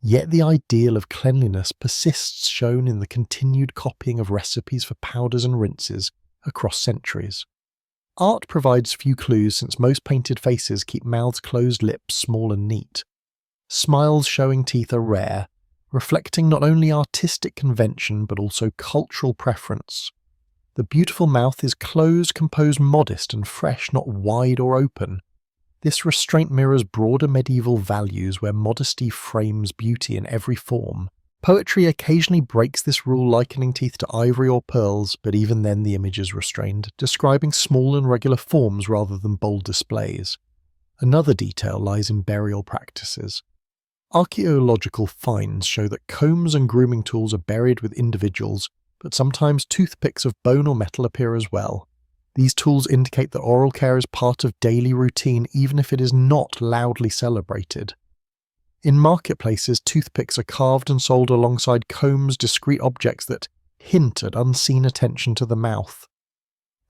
Yet the ideal of cleanliness persists, shown in the continued copying of recipes for powders and rinses across centuries. Art provides few clues, since most painted faces keep mouths closed, lips small and neat. Smiles showing teeth are rare, reflecting not only artistic convention but also cultural preference. The beautiful mouth is closed, composed, modest and fresh, not wide or open. This restraint mirrors broader medieval values where modesty frames beauty in every form. Poetry occasionally breaks this rule, likening teeth to ivory or pearls, but even then the image is restrained, describing small and regular forms rather than bold displays. Another detail lies in burial practices. Archaeological finds show that combs and grooming tools are buried with individuals, but sometimes toothpicks of bone or metal appear as well. These tools indicate that oral care is part of daily routine, even if it is not loudly celebrated. In marketplaces, toothpicks are carved and sold alongside combs, discreet objects that hint at unseen attention to the mouth.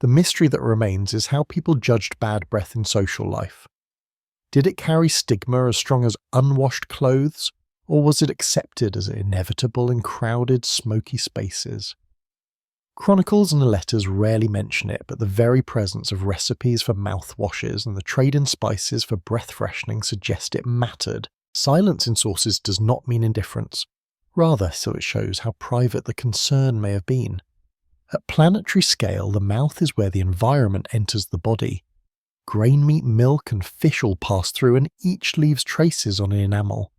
The mystery that remains is how people judged bad breath in social life. Did it carry stigma as strong as unwashed clothes, Or was it accepted as inevitable in crowded, smoky spaces? Chronicles and letters rarely mention it, but the very presence of recipes for mouthwashes and the trade in spices for breath freshening suggest it mattered. Silence in sources does not mean indifference. Rather, so it shows how private the concern may have been. At planetary scale, the mouth is where the environment enters the body. Grain meat, milk, and fish all pass through, and each leaves traces on an enamel.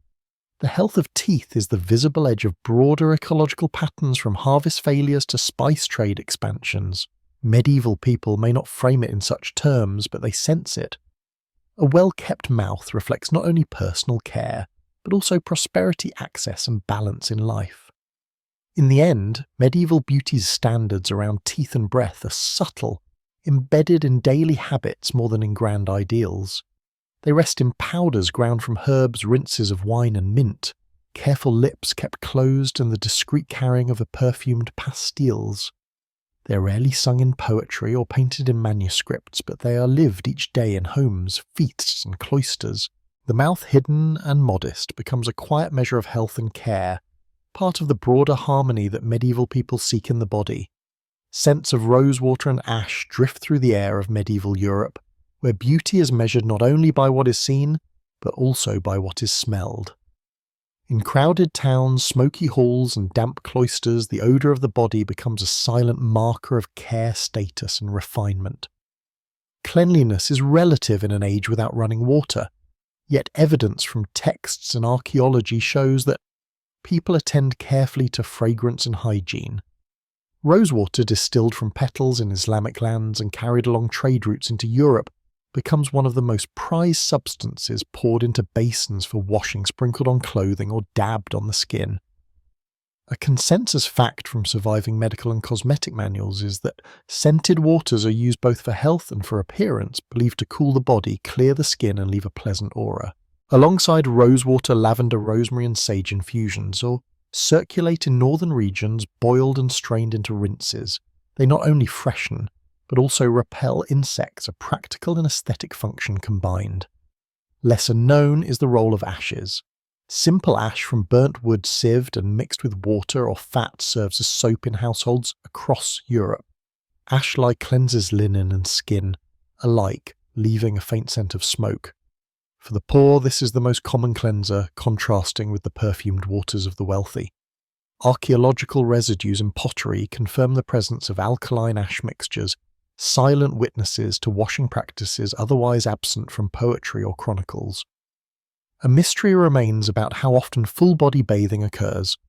The health of teeth is the visible edge of broader ecological patterns from harvest failures to spice trade expansions. Medieval people may not frame it in such terms, but they sense it. A well-kept mouth reflects not only personal care, but also prosperity, access, and balance in life. In the end, medieval beauty's standards around teeth and breath are subtle, embedded in daily habits more than in grand ideals. They rest in powders ground from herbs, rinses of wine and mint, careful lips kept closed, and the discreet carrying of perfumed pastilles. They are rarely sung in poetry or painted in manuscripts, but they are lived each day in homes, feasts and cloisters. The mouth, hidden and modest, becomes a quiet measure of health and care, part of the broader harmony that medieval people seek in the body. Scents of rosewater and ash drift through the air of medieval Europe, where beauty is measured not only by what is seen, but also by what is smelled. In crowded towns, smoky halls, and damp cloisters, the odour of the body becomes a silent marker of care, status, and refinement. Cleanliness is relative in an age without running water, yet evidence from texts and archaeology shows that people attend carefully to fragrance and hygiene. Rosewater distilled from petals in Islamic lands and carried along trade routes into Europe becomes one of the most prized substances poured into basins for washing, sprinkled on clothing or dabbed on the skin. A consensus fact from surviving medical and cosmetic manuals is that scented waters are used both for health and for appearance, believed to cool the body, clear the skin and leave a pleasant aura. Alongside rosewater, lavender, rosemary and sage infusions, or circulate in northern regions, boiled and strained into rinses, they not only freshen, but also repel insects, a practical and aesthetic function combined. Lesser known is the role of ashes. Simple ash from burnt wood sieved and mixed with water or fat serves as soap in households across Europe. Ash-lye cleanses linen and skin alike, leaving a faint scent of smoke. For the poor, this is the most common cleanser, contrasting with the perfumed waters of the wealthy. Archaeological residues in pottery confirm the presence of alkaline ash mixtures, silent witnesses to washing practices otherwise absent from poetry or chronicles. A mystery remains about how often full-body bathing occurs.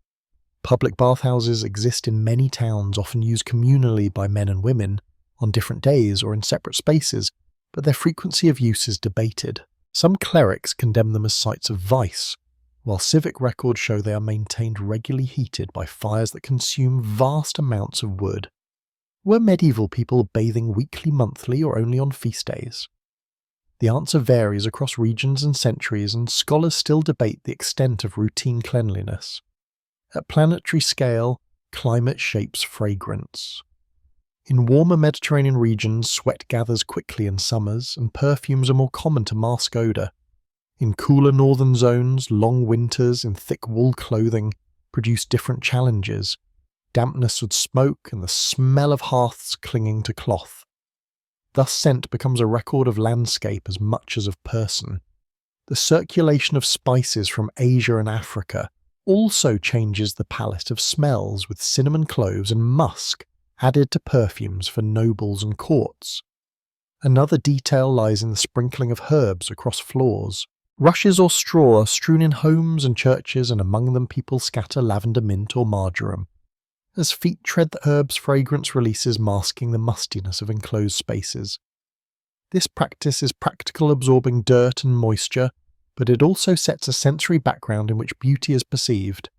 Public bathhouses exist in many towns, often used communally by men and women, on different days or in separate spaces, but their frequency of use is debated. Some clerics condemn them as sites of vice, while civic records show they are maintained regularly heated by fires that consume vast amounts of wood. Were medieval people bathing weekly, monthly, or only on feast days? The answer varies across regions and centuries, and scholars still debate the extent of routine cleanliness. At planetary scale, climate shapes fragrance. In warmer Mediterranean regions, sweat gathers quickly in summers, and perfumes are more common to mask odour. In cooler northern zones, long winters in thick wool clothing produce different challenges. Dampness with smoke and the smell of hearths clinging to cloth. Thus scent becomes a record of landscape as much as of person. The circulation of spices from Asia and Africa also changes the palette of smells, with cinnamon, cloves and musk added to perfumes for nobles and courts. Another detail lies in the sprinkling of herbs across floors. Rushes or straw are strewn in homes and churches, and among them people scatter lavender, mint or marjoram. As feet tread the herbs, fragrance releases, masking the mustiness of enclosed spaces. This practice is practical, absorbing dirt and moisture, but it also sets a sensory background in which beauty is perceived.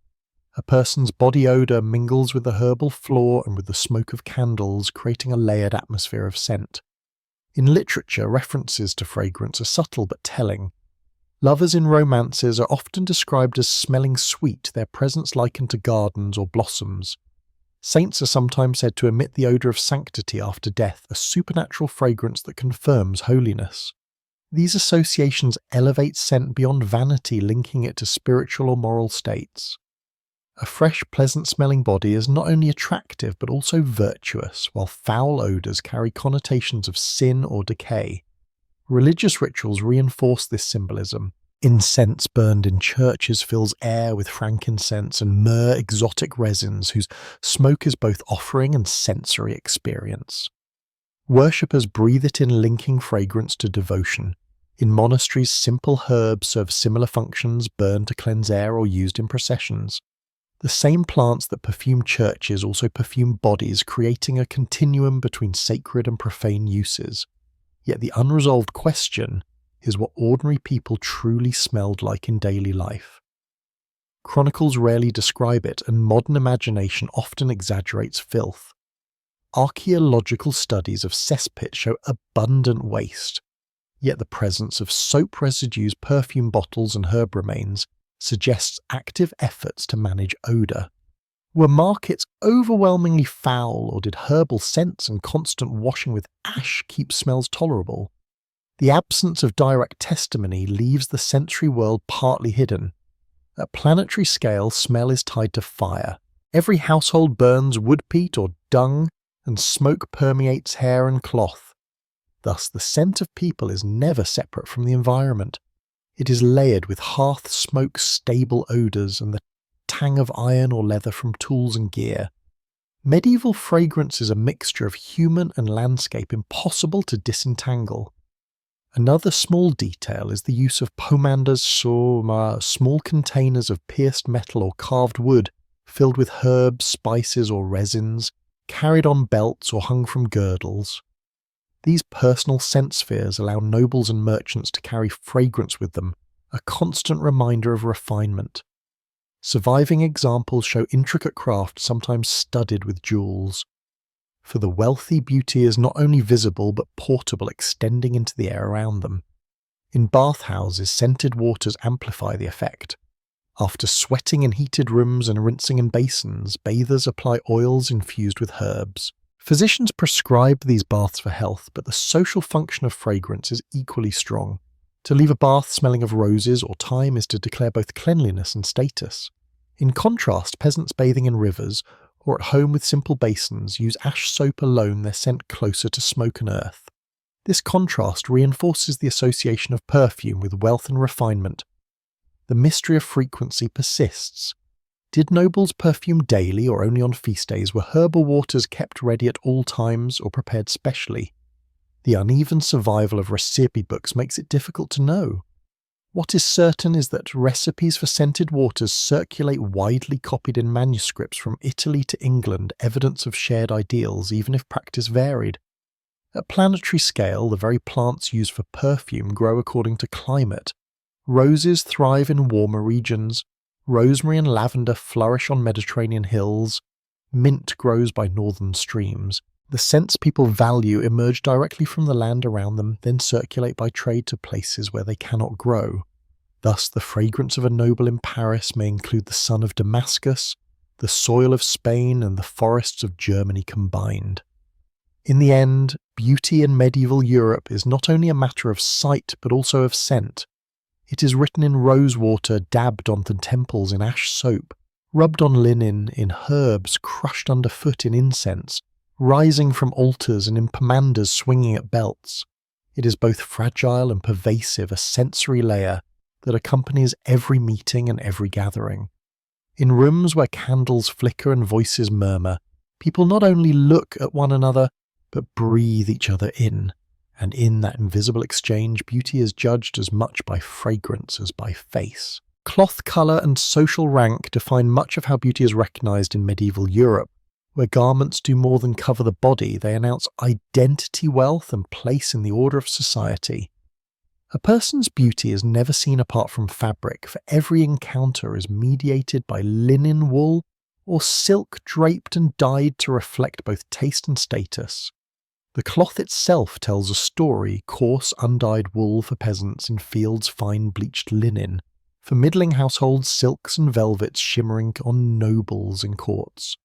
A person's body odour mingles with the herbal floor and with the smoke of candles, creating a layered atmosphere of scent. In literature, references to fragrance are subtle but telling. Lovers in romances are often described as smelling sweet, their presence likened to gardens or blossoms. Saints are sometimes said to emit the odour of sanctity after death, a supernatural fragrance that confirms holiness. These associations elevate scent beyond vanity, linking it to spiritual or moral states. A fresh, pleasant-smelling body is not only attractive but also virtuous, while foul odours carry connotations of sin or decay. Religious rituals reinforce this symbolism. Incense burned in churches fills air with frankincense and myrrh, exotic resins whose smoke is both offering and sensory experience. Worshippers breathe it in, linking fragrance to devotion. In monasteries, simple herbs serve similar functions, burned to cleanse air or used in processions. The same plants that perfume churches also perfume bodies, creating a continuum between sacred and profane uses. Yet the unresolved question is what ordinary people truly smelled like in daily life. Chronicles rarely describe it, and modern imagination often exaggerates filth. Archaeological studies of cesspits show abundant waste, yet the presence of soap residues, perfume bottles, and herb remains suggests active efforts to manage odour. Were markets overwhelmingly foul, or did herbal scents and constant washing with ash keep smells tolerable? The absence of direct testimony leaves the sensory world partly hidden. At planetary scale, smell is tied to fire. Every household burns wood peat or dung, and smoke permeates hair and cloth. Thus, the scent of people is never separate from the environment. It is layered with hearth smoke's stable odours and the tang of iron or leather from tools and gear. Medieval fragrance is a mixture of human and landscape, impossible to disentangle. Another small detail is the use of pomanders, small containers of pierced metal or carved wood filled with herbs, spices or resins, carried on belts or hung from girdles. These personal scent spheres allow nobles and merchants to carry fragrance with them, a constant reminder of refinement. Surviving examples show intricate craft, sometimes studded with jewels. For the wealthy, beauty is not only visible but portable, extending into the air around them. In bathhouses, scented waters amplify the effect. After sweating in heated rooms and rinsing in basins, bathers apply oils infused with herbs. Physicians prescribe these baths for health, but the social function of fragrance is equally strong. To leave a bath smelling of roses or thyme is to declare both cleanliness and status. In contrast, peasants bathing in rivers, or at home with simple basins, use ash soap alone, their scent closer to smoke and earth. This contrast reinforces the association of perfume with wealth and refinement. The mystery of frequency persists. Did nobles perfume daily or only on feast days? Were herbal waters kept ready at all times or prepared specially? The uneven survival of recipe books makes it difficult to know. What is certain is that recipes for scented waters circulate widely, copied in manuscripts from Italy to England, evidence of shared ideals, even if practice varied. At planetary scale, the very plants used for perfume grow according to climate. Roses thrive in warmer regions. Rosemary and lavender flourish on Mediterranean hills. Mint grows by northern streams. The scents people value emerge directly from the land around them, then circulate by trade to places where they cannot grow. Thus, the fragrance of a noble in Paris may include the sun of Damascus, the soil of Spain, and the forests of Germany combined. In the end, beauty in medieval Europe is not only a matter of sight but also of scent. It is written in rose water, dabbed onto temples in ash soap, rubbed on linen, in herbs crushed underfoot in incense, rising from altars and in pomanders swinging at belts. It is both fragile and pervasive, a sensory layer that accompanies every meeting and every gathering. In rooms where candles flicker and voices murmur, people not only look at one another, but breathe each other in. And in that invisible exchange, beauty is judged as much by fragrance as by face. Cloth colour and social rank define much of how beauty is recognised in medieval Europe. Where garments do more than cover the body, they announce identity, wealth, and place in the order of society. A person's beauty is never seen apart from fabric, for every encounter is mediated by linen, wool, or silk draped and dyed to reflect both taste and status. The cloth itself tells a story: coarse, undyed wool for peasants, in fields fine bleached linen, for middling households silks and velvets shimmering on nobles in courts.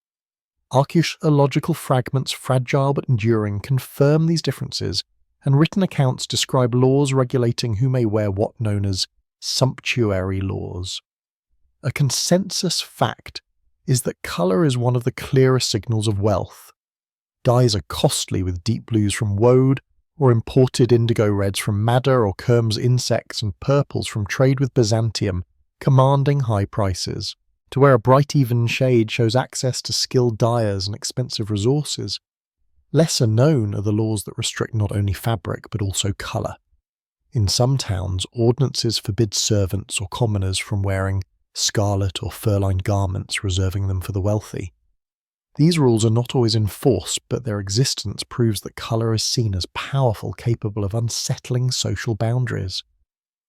Archaeological fragments, fragile but enduring, confirm these differences and written accounts describe laws regulating who may wear what known as sumptuary laws. A consensus fact is that colour is one of the clearest signals of wealth. Dyes are costly, with deep blues from woad, or imported indigo reds from madder or Kermes insects, and purples from trade with Byzantium, commanding high prices. To wear a bright even shade shows access to skilled dyers and expensive resources. Lesser known are the laws that restrict not only fabric but also colour. In some towns, ordinances forbid servants or commoners from wearing scarlet or fur-lined garments, reserving them for the wealthy. These rules are not always enforced, but their existence proves that colour is seen as powerful, capable of unsettling social boundaries.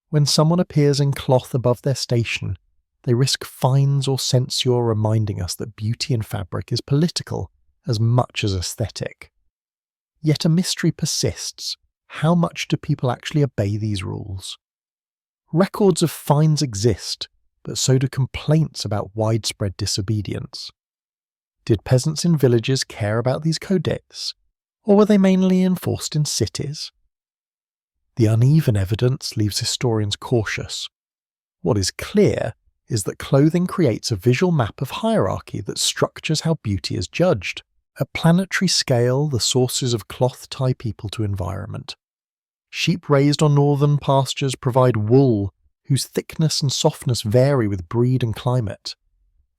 When someone appears in cloth above their station, they risk fines or censure, reminding us that beauty in fabric is political as much as aesthetic. Yet a mystery persists. How much do people actually obey these rules? Records of fines exist, but so do complaints about widespread disobedience. Did peasants in villages care about these codex, or were they mainly enforced in cities? The uneven evidence leaves historians cautious. What is clear is that clothing creates a visual map of hierarchy that structures how beauty is judged. At planetary scale, the sources of cloth tie people to environment. Sheep raised on northern pastures provide wool, whose thickness and softness vary with breed and climate.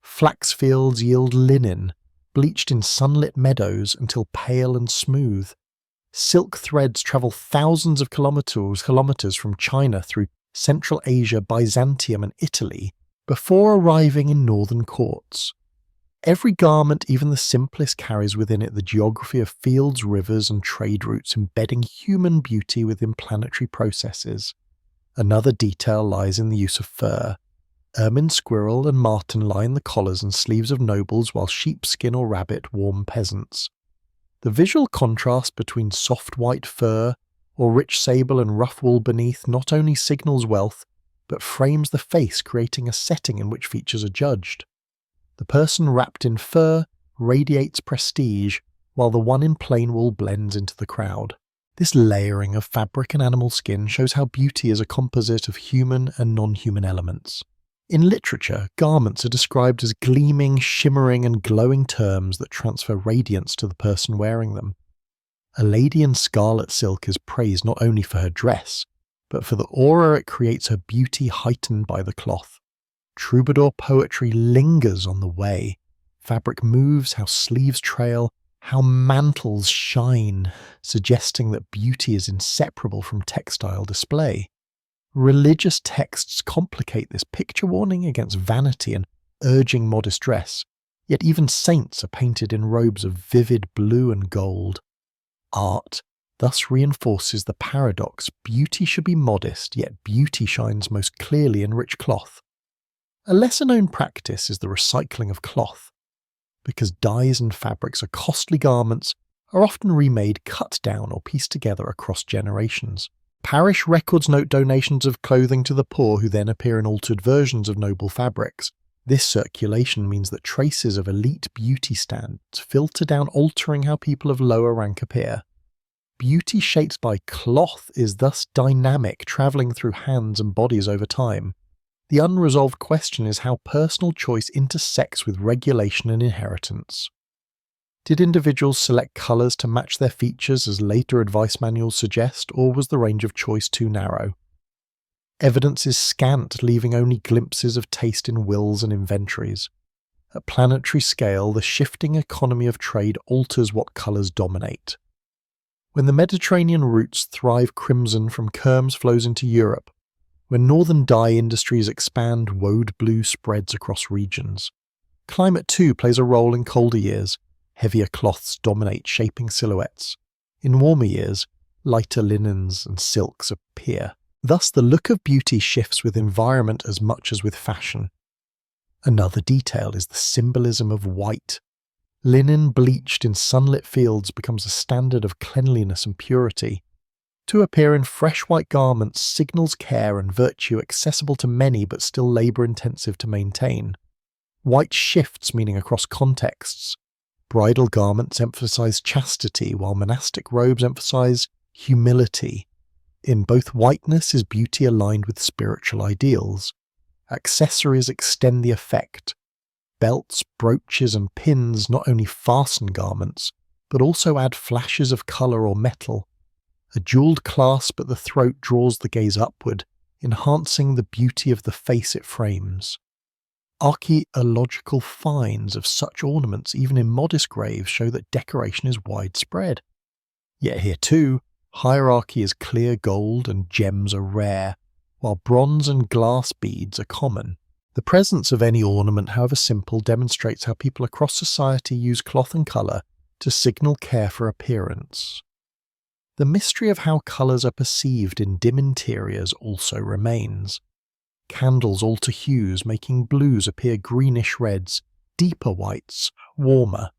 Flax fields yield linen, bleached in sunlit meadows until pale and smooth. Silk threads travel thousands of kilometers from China through Central Asia, Byzantium and Italy before arriving in northern courts. Every garment, even the simplest, carries within it the geography of fields, rivers and trade routes, embedding human beauty within planetary processes. Another detail lies in the use of fur. Ermine squirrel and marten line the collars and sleeves of nobles, while sheepskin or rabbit warm peasants. The visual contrast between soft white fur or rich sable and rough wool beneath not only signals wealth, but frames the face, creating a setting in which features are judged. The person wrapped in fur radiates prestige, while the one in plain wool blends into the crowd. This layering of fabric and animal skin shows how beauty is a composite of human and non-human elements. In literature, garments are described as gleaming, shimmering and glowing terms that transfer radiance to the person wearing them. A lady in scarlet silk is praised not only for her dress, but for the aura it creates, her beauty heightened by the cloth. Troubadour poetry lingers on the way. Fabric moves, how sleeves trail, how mantles shine, suggesting that beauty is inseparable from textile display. Religious texts complicate this picture, warning against vanity and urging modest dress, yet even saints are painted in robes of vivid blue and gold. Art thus reinforces the paradox: beauty should be modest, yet beauty shines most clearly in rich cloth. A lesser-known practice is the recycling of cloth. Because dyes and fabrics are costly, garments are often remade, cut down or pieced together across generations. Parish records note donations of clothing to the poor, who then appear in altered versions of noble fabrics. This circulation means that traces of elite beauty standards filter down, altering how people of lower rank appear. Beauty shaped by cloth is thus dynamic, travelling through hands and bodies over time. The unresolved question is how personal choice intersects with regulation and inheritance. Did individuals select colours to match their features as later advice manuals suggest, or was the range of choice too narrow? Evidence is scant, leaving only glimpses of taste in wills and inventories. At planetary scale, the shifting economy of trade alters what colours dominate. When the Mediterranean routes thrive, crimson from Kermes flows into Europe. When northern dye industries expand, woad blue spreads across regions. Climate too plays a role in colder years. Heavier cloths dominate, shaping silhouettes. In warmer years, lighter linens and silks appear. Thus, the look of beauty shifts with environment as much as with fashion. Another detail is the symbolism of white. Linen bleached in sunlit fields becomes a standard of cleanliness and purity. To appear in fresh white garments signals care and virtue, accessible to many but still labour-intensive to maintain. White shifts meaning across contexts. Bridal garments emphasise chastity, while monastic robes emphasise humility. In both whiteness is beauty aligned with spiritual ideals. Accessories extend the effect. Belts, brooches, and pins not only fasten garments, but also add flashes of colour or metal. A jewelled clasp at the throat draws the gaze upward, enhancing the beauty of the face it frames. Archaeological finds of such ornaments, even in modest graves, show that decoration is widespread. Yet here too, hierarchy is clear gold and gems are rare, while bronze and glass beads are common. The presence of any ornament, however simple, demonstrates how people across society use cloth and colour to signal care for appearance. The mystery of how colours are perceived in dim interiors also remains. Candles alter hues, making blues appear greenish reds, deeper whites, warmer.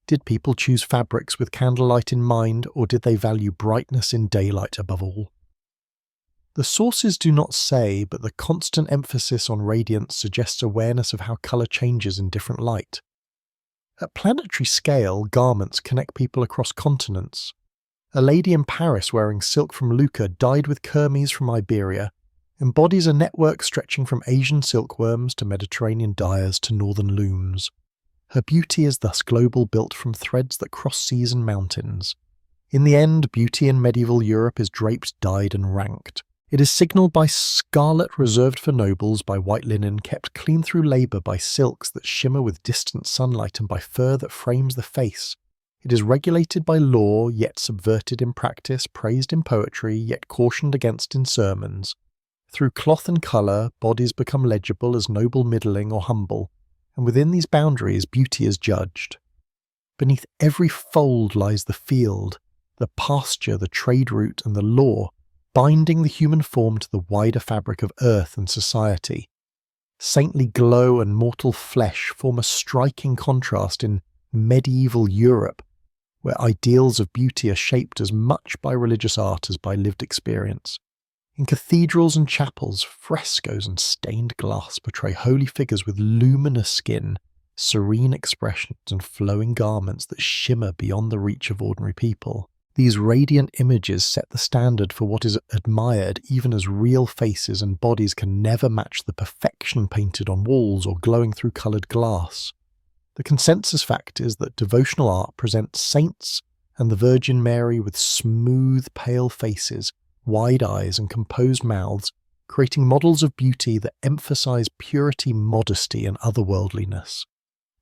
Did people choose fabrics with candlelight in mind, or did they value brightness in daylight above all? The sources do not say, but the constant emphasis on radiance suggests awareness of how colour changes in different light. At planetary scale, garments connect people across continents. A lady in Paris wearing silk from Lucca dyed with kermes from Iberia embodies a network stretching from Asian silkworms to Mediterranean dyers to northern looms. Her beauty is thus global, built from threads that cross seas and mountains. In the end, beauty in medieval Europe is draped, dyed and ranked. It is signalled by scarlet reserved for nobles, by white linen kept clean through labour, by silks that shimmer with distant sunlight, and by fur that frames the face. It is regulated by law, yet subverted in practice, praised in poetry, yet cautioned against in sermons. Through cloth and colour, bodies become legible as noble, middling or humble, and within these boundaries beauty is judged. Beneath every fold lies the field, the pasture, the trade route and the law, binding the human form to the wider fabric of earth and society. Saintly glow and mortal flesh form a striking contrast in medieval Europe, where ideals of beauty are shaped as much by religious art as by lived experience. In cathedrals and chapels, frescoes and stained glass portray holy figures with luminous skin, serene expressions and flowing garments that shimmer beyond the reach of ordinary people. These radiant images set the standard for what is admired, even as real faces and bodies can never match the perfection painted on walls or glowing through coloured glass. The consensus fact is that devotional art presents saints and the Virgin Mary with smooth, pale faces, wide eyes and composed mouths, creating models of beauty that emphasize purity, modesty and otherworldliness.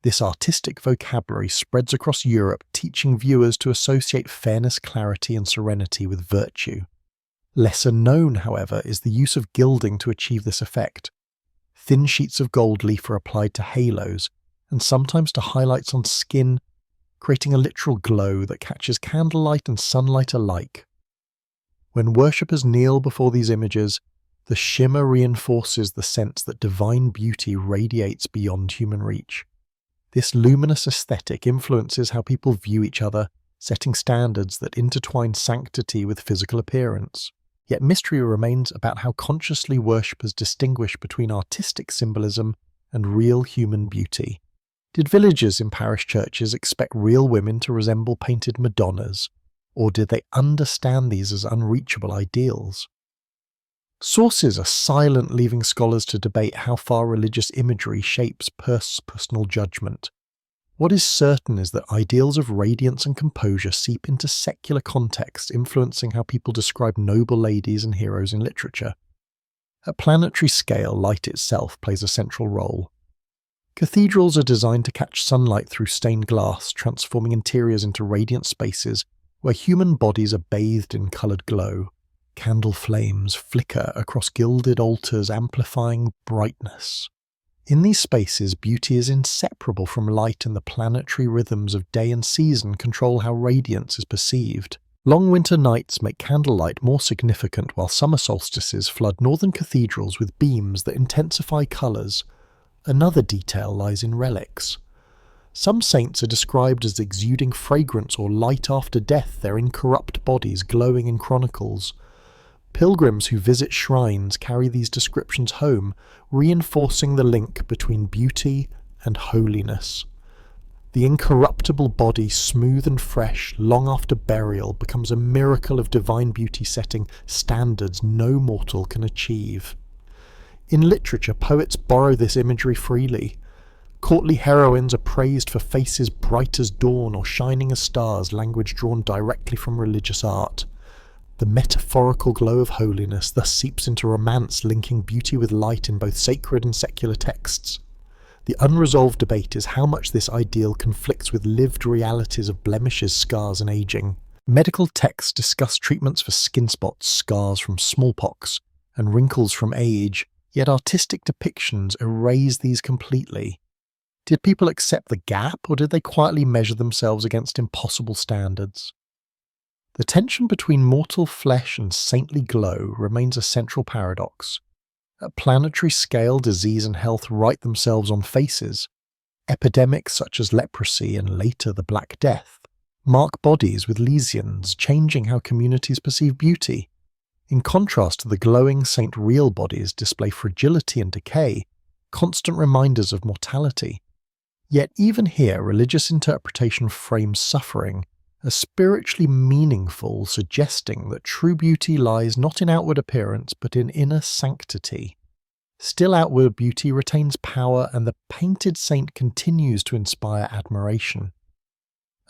This artistic vocabulary spreads across Europe, teaching viewers to associate fairness, clarity and serenity with virtue. Lesser known, however, is the use of gilding to achieve this effect. Thin sheets of gold leaf are applied to halos, and sometimes to highlights on skin, creating a literal glow that catches candlelight and sunlight alike. When worshippers kneel before these images, the shimmer reinforces the sense that divine beauty radiates beyond human reach. This luminous aesthetic influences how people view each other, setting standards that intertwine sanctity with physical appearance. Yet mystery remains about how consciously worshippers distinguish between artistic symbolism and real human beauty. Did villagers in parish churches expect real women to resemble painted Madonnas, or did they understand these as unreachable ideals? Sources are silent, leaving scholars to debate how far religious imagery shapes personal judgment. What is certain is that ideals of radiance and composure seep into secular context, influencing how people describe noble ladies and heroes in literature. At planetary scale, light itself plays a central role. Cathedrals are designed to catch sunlight through stained glass, transforming interiors into radiant spaces where human bodies are bathed in coloured glow. Candle flames flicker across gilded altars, amplifying brightness. In these spaces, beauty is inseparable from light, and the planetary rhythms of day and season control how radiance is perceived. Long winter nights make candlelight more significant, while summer solstices flood northern cathedrals with beams that intensify colours. Another detail lies in relics. Some saints are described as exuding fragrance or light after death, their incorrupt bodies glowing in chronicles. Pilgrims who visit shrines carry these descriptions home, reinforcing the link between beauty and holiness. The incorruptible body, smooth and fresh, long after burial, becomes a miracle of divine beauty setting standards no mortal can achieve. In literature, poets borrow this imagery freely. Courtly heroines are praised for faces bright as dawn or shining as stars, language drawn directly from religious art. The metaphorical glow of holiness thus seeps into romance, linking beauty with light in both sacred and secular texts. The unresolved debate is how much this ideal conflicts with lived realities of blemishes, scars, and aging. Medical texts discuss treatments for skin spots, scars from smallpox, and wrinkles from age, yet artistic depictions erase these completely. Did people accept the gap, or did they quietly measure themselves against impossible standards? The tension between mortal flesh and saintly glow remains a central paradox. At planetary scale, disease and health write themselves on faces. Epidemics such as leprosy and later the Black Death mark bodies with lesions, changing how communities perceive beauty. In contrast to the glowing saint, real bodies display fragility and decay, constant reminders of mortality. Yet even here, religious interpretation frames suffering as spiritually meaningful, suggesting that true beauty lies not in outward appearance but in inner sanctity. Still, outward beauty retains power, and the painted saint continues to inspire admiration.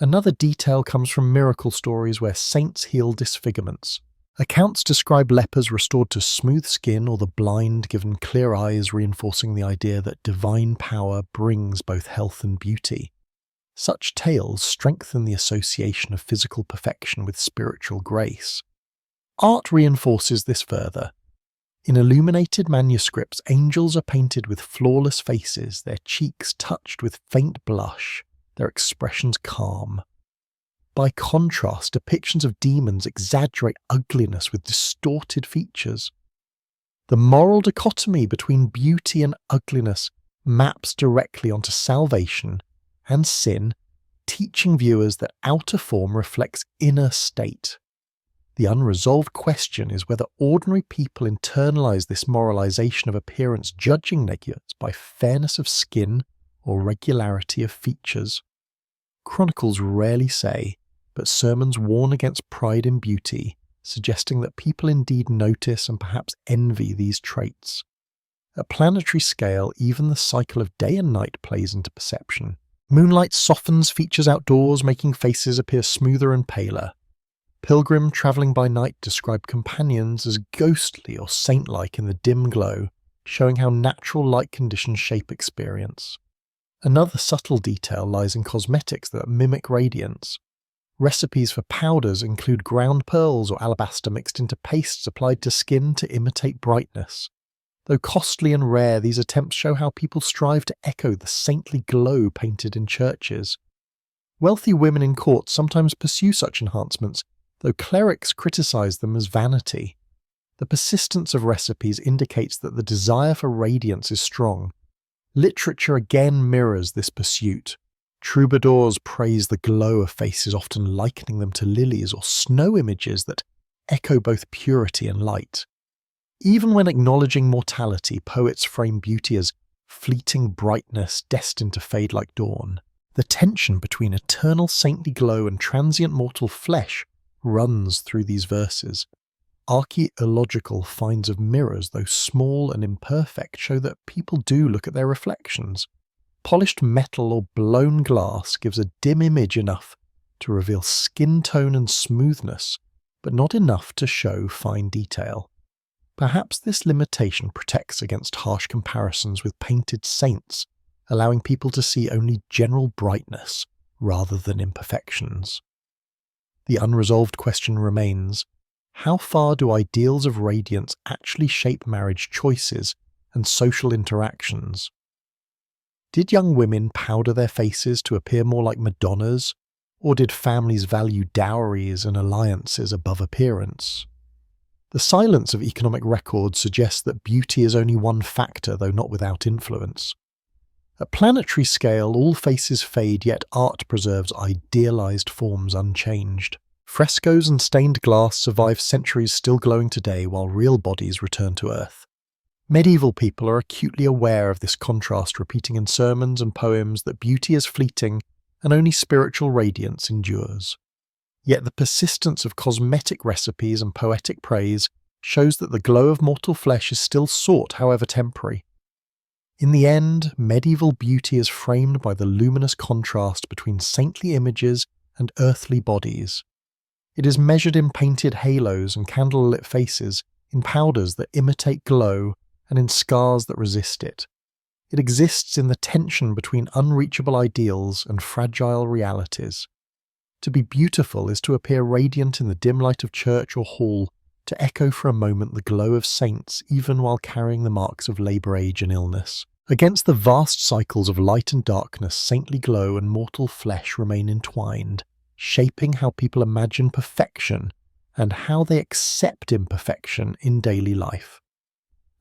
Another detail comes from miracle stories where saints heal disfigurements. Accounts describe lepers restored to smooth skin or the blind given clear eyes, reinforcing the idea that divine power brings both health and beauty. Such tales strengthen the association of physical perfection with spiritual grace. Art reinforces this further. In illuminated manuscripts, angels are painted with flawless faces, their cheeks touched with faint blush, their expressions calm. By contrast, depictions of demons exaggerate ugliness with distorted features. The moral dichotomy between beauty and ugliness maps directly onto salvation and sin, teaching viewers that outer form reflects inner state. The unresolved question is whether ordinary people internalize this moralization of appearance, judging negatives by fairness of skin or regularity of features. Chronicles rarely say, but sermons warn against pride in beauty, suggesting that people indeed notice and perhaps envy these traits. At planetary scale, even the cycle of day and night plays into perception. Moonlight softens features outdoors, making faces appear smoother and paler. Pilgrim travelling by night describe companions as ghostly or saint-like in the dim glow, showing how natural light conditions shape experience. Another subtle detail lies in cosmetics that mimic radiance. Recipes for powders include ground pearls or alabaster mixed into pastes applied to skin to imitate brightness. Though costly and rare, these attempts show how people strive to echo the saintly glow painted in churches. Wealthy women in courts sometimes pursue such enhancements, though clerics criticize them as vanity. The persistence of recipes indicates that the desire for radiance is strong. Literature again mirrors this pursuit. Troubadours praise the glow of faces, often likening them to lilies or snow images that echo both purity and light. Even when acknowledging mortality, poets frame beauty as fleeting brightness destined to fade like dawn. The tension between eternal saintly glow and transient mortal flesh runs through these verses. Archaeological finds of mirrors, though small and imperfect, show that people do look at their reflections. Polished metal or blown glass gives a dim image enough to reveal skin tone and smoothness, but not enough to show fine detail. Perhaps this limitation protects against harsh comparisons with painted saints, allowing people to see only general brightness rather than imperfections. The unresolved question remains, how far do ideals of radiance actually shape marriage choices and social interactions? Did young women powder their faces to appear more like Madonnas, or did families value dowries and alliances above appearance? The silence of economic records suggests that beauty is only one factor, though not without influence. At planetary scale, all faces fade, yet art preserves idealized forms unchanged. Frescoes and stained glass survive centuries, still glowing today, while real bodies return to Earth. Medieval people are acutely aware of this contrast, repeating in sermons and poems that beauty is fleeting and only spiritual radiance endures. Yet the persistence of cosmetic recipes and poetic praise shows that the glow of mortal flesh is still sought, however temporary. In the end, medieval beauty is framed by the luminous contrast between saintly images and earthly bodies. It is measured in painted halos and candle-lit faces, in powders that imitate glow, and in scars that resist it. It exists in the tension between unreachable ideals and fragile realities. To be beautiful is to appear radiant in the dim light of church or hall, to echo for a moment the glow of saints even while carrying the marks of labour, age and illness. Against the vast cycles of light and darkness, saintly glow and mortal flesh remain entwined, shaping how people imagine perfection and how they accept imperfection in daily life.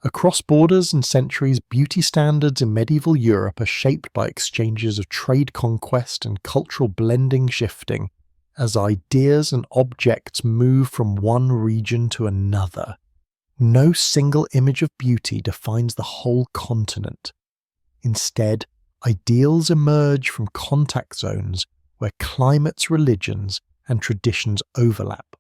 Across borders and centuries, beauty standards in medieval Europe are shaped by exchanges of trade conquest and cultural blending shifting, as ideas and objects move from one region to another. No single image of beauty defines the whole continent. Instead, ideals emerge from contact zones where climates, religions, and traditions overlap.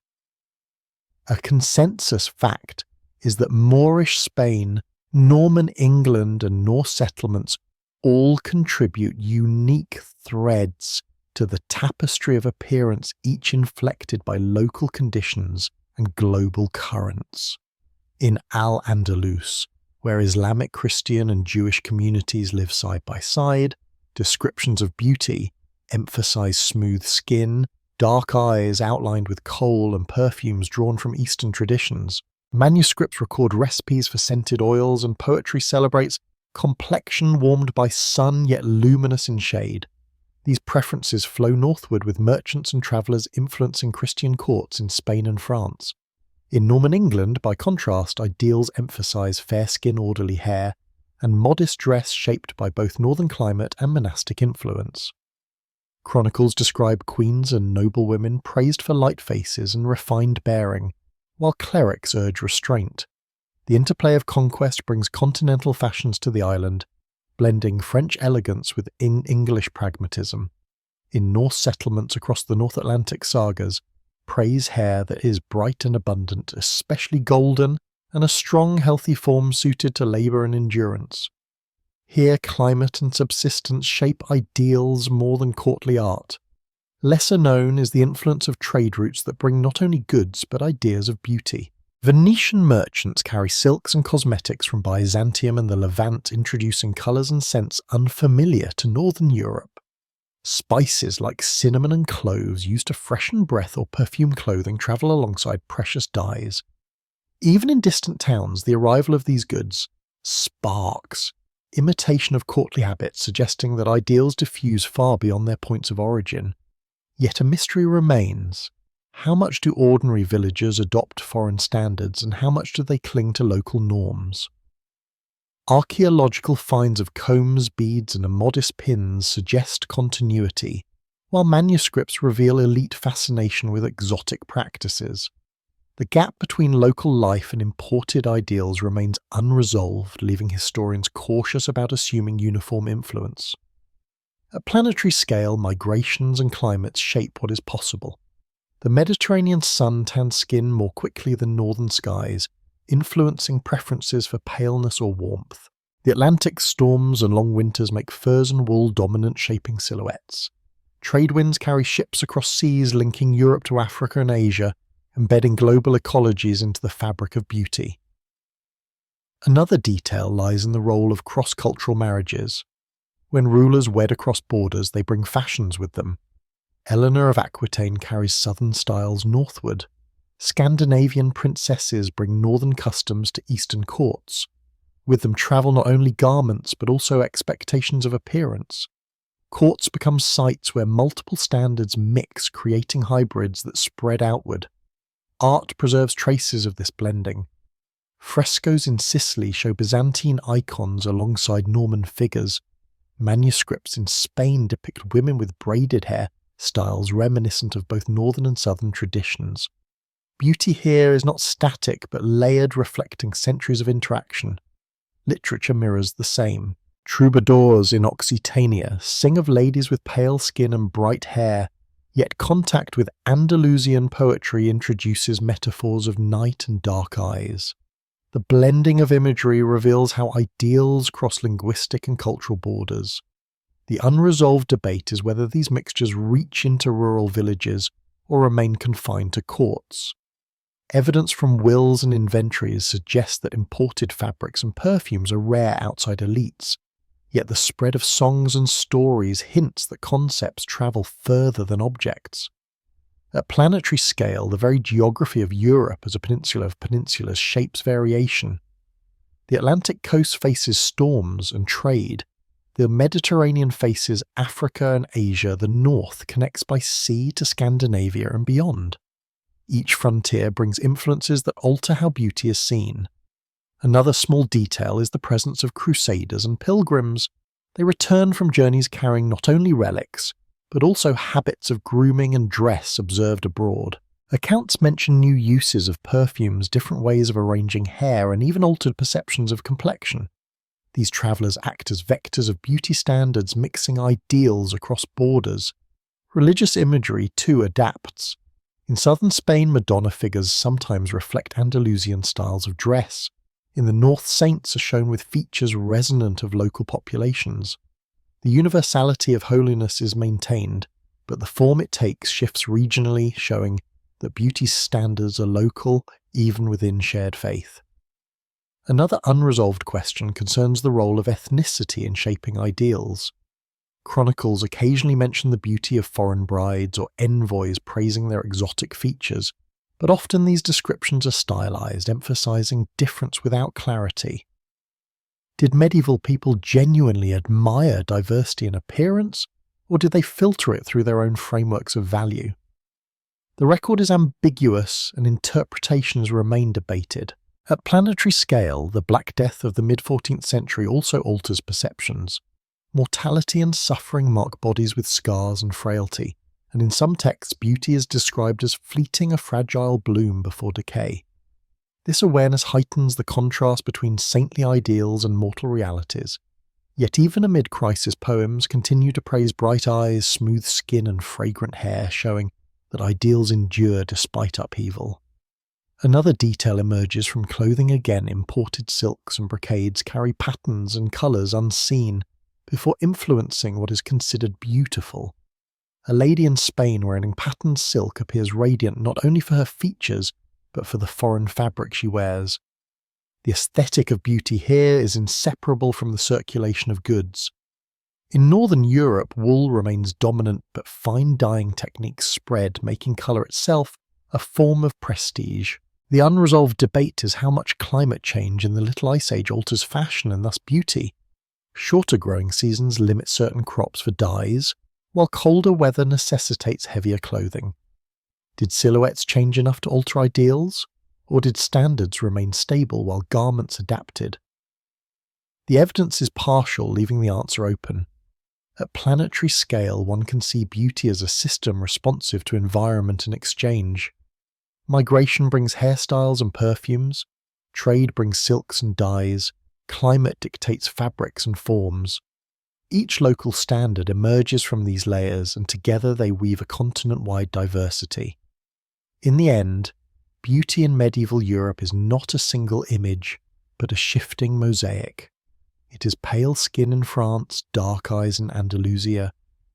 A consensus fact is that Moorish Spain, Norman England, and Norse settlements all contribute unique threads to the tapestry of appearance, each inflected by local conditions and global currents. In Al-Andalus, where Islamic, Christian, and Jewish communities live side by side, descriptions of beauty emphasize smooth skin, dark eyes outlined with kohl, and perfumes drawn from Eastern traditions. Manuscripts record recipes for scented oils, and poetry celebrates complexion warmed by sun yet luminous in shade. These preferences flow northward, with merchants and travellers influencing Christian courts in Spain and France. In Norman England, by contrast, ideals emphasise fair skin, orderly hair, and modest dress shaped by both northern climate and monastic influence. Chronicles describe queens and noblewomen praised for light faces and refined bearing, while clerics urge restraint. The interplay of conquest brings continental fashions to the island, blending French elegance with English pragmatism. In Norse settlements across the North Atlantic sagas, praise hair that is bright and abundant, especially golden, and a strong, healthy form suited to labour and endurance. Here, climate and subsistence shape ideals more than courtly art. Lesser known is the influence of trade routes that bring not only goods but ideas of beauty. Venetian merchants carry silks and cosmetics from Byzantium and the Levant, introducing colours and scents unfamiliar to northern Europe. Spices like cinnamon and cloves used to freshen breath or perfume clothing travel alongside precious dyes. Even in distant towns, the arrival of these goods sparks imitation of courtly habits, suggesting that ideals diffuse far beyond their points of origin. Yet a mystery remains. How much do ordinary villagers adopt foreign standards, and how much do they cling to local norms? Archaeological finds of combs, beads, and immodest pins suggest continuity, while manuscripts reveal elite fascination with exotic practices. The gap between local life and imported ideals remains unresolved, leaving historians cautious about assuming uniform influence. At planetary scale, migrations and climates shape what is possible. The Mediterranean sun tans skin more quickly than northern skies, influencing preferences for paleness or warmth. The Atlantic storms and long winters make furs and wool dominant, shaping silhouettes. Trade winds carry ships across seas linking Europe to Africa and Asia, embedding global ecologies into the fabric of beauty. Another detail lies in the role of cross-cultural marriages. When rulers wed across borders, they bring fashions with them. Eleanor of Aquitaine carries southern styles northward. Scandinavian princesses bring northern customs to eastern courts. With them travel not only garments but also expectations of appearance. Courts become sites where multiple standards mix, creating hybrids that spread outward. Art preserves traces of this blending. Frescoes in Sicily show Byzantine icons alongside Norman figures. Manuscripts in Spain depict women with braided hair, styles reminiscent of both northern and southern traditions. Beauty here is not static but layered, reflecting centuries of interaction. Literature mirrors the same. Troubadours in Occitania sing of ladies with pale skin and bright hair, yet contact with Andalusian poetry introduces metaphors of night and dark eyes. The blending of imagery reveals how ideals cross linguistic and cultural borders. The unresolved debate is whether these mixtures reach into rural villages or remain confined to courts. Evidence from wills and inventories suggests that imported fabrics and perfumes are rare outside elites, yet the spread of songs and stories hints that concepts travel further than objects. At planetary scale, the very geography of Europe as a peninsula of peninsulas shapes variation. The Atlantic coast faces storms and trade. The Mediterranean faces Africa and Asia. The north connects by sea to Scandinavia and beyond. Each frontier brings influences that alter how beauty is seen. Another small detail is the presence of crusaders and pilgrims. They return from journeys carrying not only relics, but also habits of grooming and dress observed abroad. Accounts mention new uses of perfumes, different ways of arranging hair, and even altered perceptions of complexion. These travellers act as vectors of beauty standards, mixing ideals across borders. Religious imagery, too, adapts. In southern Spain, Madonna figures sometimes reflect Andalusian styles of dress. In the north, saints are shown with features resonant of local populations. The universality of holiness is maintained, but the form it takes shifts regionally, showing that beauty's standards are local even within shared faith. Another unresolved question concerns the role of ethnicity in shaping ideals. Chronicles occasionally mention the beauty of foreign brides or envoys praising their exotic features, but often these descriptions are stylized, emphasizing difference without clarity. Did medieval people genuinely admire diversity in appearance, or did they filter it through their own frameworks of value? The record is ambiguous and interpretations remain debated. At planetary scale, the Black Death of the mid-14th century also alters perceptions. Mortality and suffering mark bodies with scars and frailty, and in some texts beauty is described as fleeting a fragile bloom before decay. This awareness heightens the contrast between saintly ideals and mortal realities. Yet even amid crisis, poems continue to praise bright eyes, smooth skin and fragrant hair, showing that ideals endure despite upheaval. Another detail emerges from clothing again. Imported silks and brocades carry patterns and colours unseen before influencing what is considered beautiful. A lady in Spain wearing patterned silk appears radiant not only for her features, but for the foreign fabric she wears. The aesthetic of beauty here is inseparable from the circulation of goods. In northern Europe, wool remains dominant, but fine dyeing techniques spread, making colour itself a form of prestige. The unresolved debate is how much climate change in the Little Ice Age alters fashion and thus beauty. Shorter growing seasons limit certain crops for dyes, while colder weather necessitates heavier clothing. Did silhouettes change enough to alter ideals, or did standards remain stable while garments adapted? The evidence is partial, leaving the answer open. At planetary scale, one can see beauty as a system responsive to environment and exchange. Migration brings hairstyles and perfumes, trade brings silks and dyes, climate dictates fabrics and forms. Each local standard emerges from these layers, and together they weave a continent-wide diversity. In the end, beauty in medieval Europe is not a single image, but a shifting mosaic. It is pale skin in France, dark eyes in Andalusia,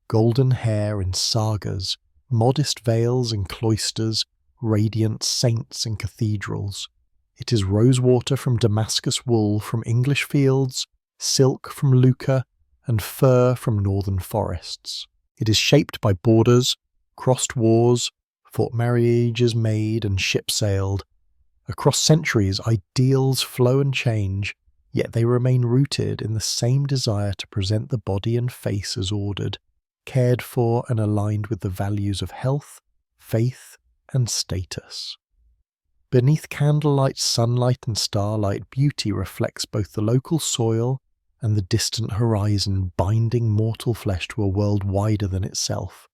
golden hair in sagas, modest veils in cloisters, radiant saints in cathedrals. It is rosewater from Damascus wool from English fields, silk from Lucca, and fur from northern forests. It is shaped by borders, crossed wars, fought marriages made and ships sailed. Across centuries, ideals flow and change, yet they remain rooted in the same desire to present the body and face as ordered, cared for and aligned with the values of health, faith, and status. Beneath candlelight, sunlight, and starlight, beauty reflects both the local soil and the distant horizon, binding mortal flesh to a world wider than itself.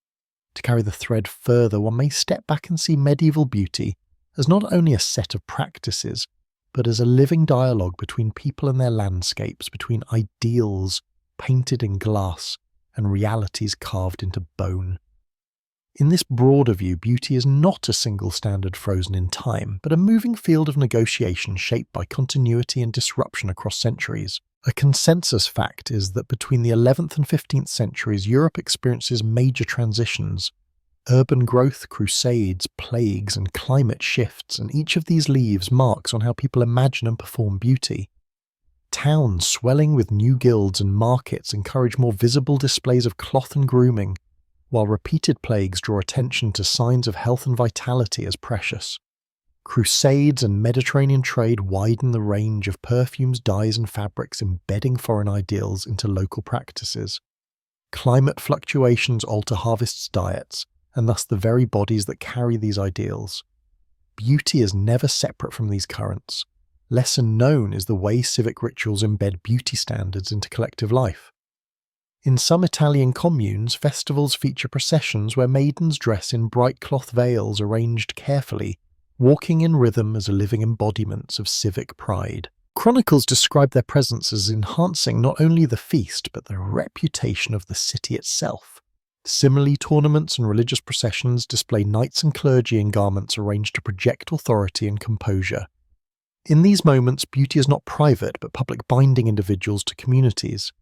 To carry the thread further, one may step back and see medieval beauty as not only a set of practices, but as a living dialogue between people and their landscapes, between ideals painted in glass and realities carved into bone. In this broader view, beauty is not a single standard frozen in time, but a moving field of negotiation shaped by continuity and disruption across centuries. A consensus fact is that between the 11th and 15th centuries, Europe experiences major transitions. Urban growth, crusades, plagues, and climate shifts, and each of these leaves marks on how people imagine and perform beauty. Towns swelling with new guilds and markets encourage more visible displays of cloth and grooming, while repeated plagues draw attention to signs of health and vitality as precious. Crusades and Mediterranean trade widen the range of perfumes, dyes, and fabrics, embedding foreign ideals into local practices. Climate fluctuations alter harvests' diets, and thus the very bodies that carry these ideals. Beauty is never separate from these currents. Lesser known is the way civic rituals embed beauty standards into collective life. In some Italian communes, festivals feature processions where maidens dress in bright cloth veils arranged carefully, walking in rhythm as living embodiments of civic pride. Chronicles describe their presence as enhancing not only the feast, but the reputation of the city itself. Similarly, tournaments and religious processions display knights and clergy in garments arranged to project authority and composure. In these moments, beauty is not private, but public, binding individuals to communities.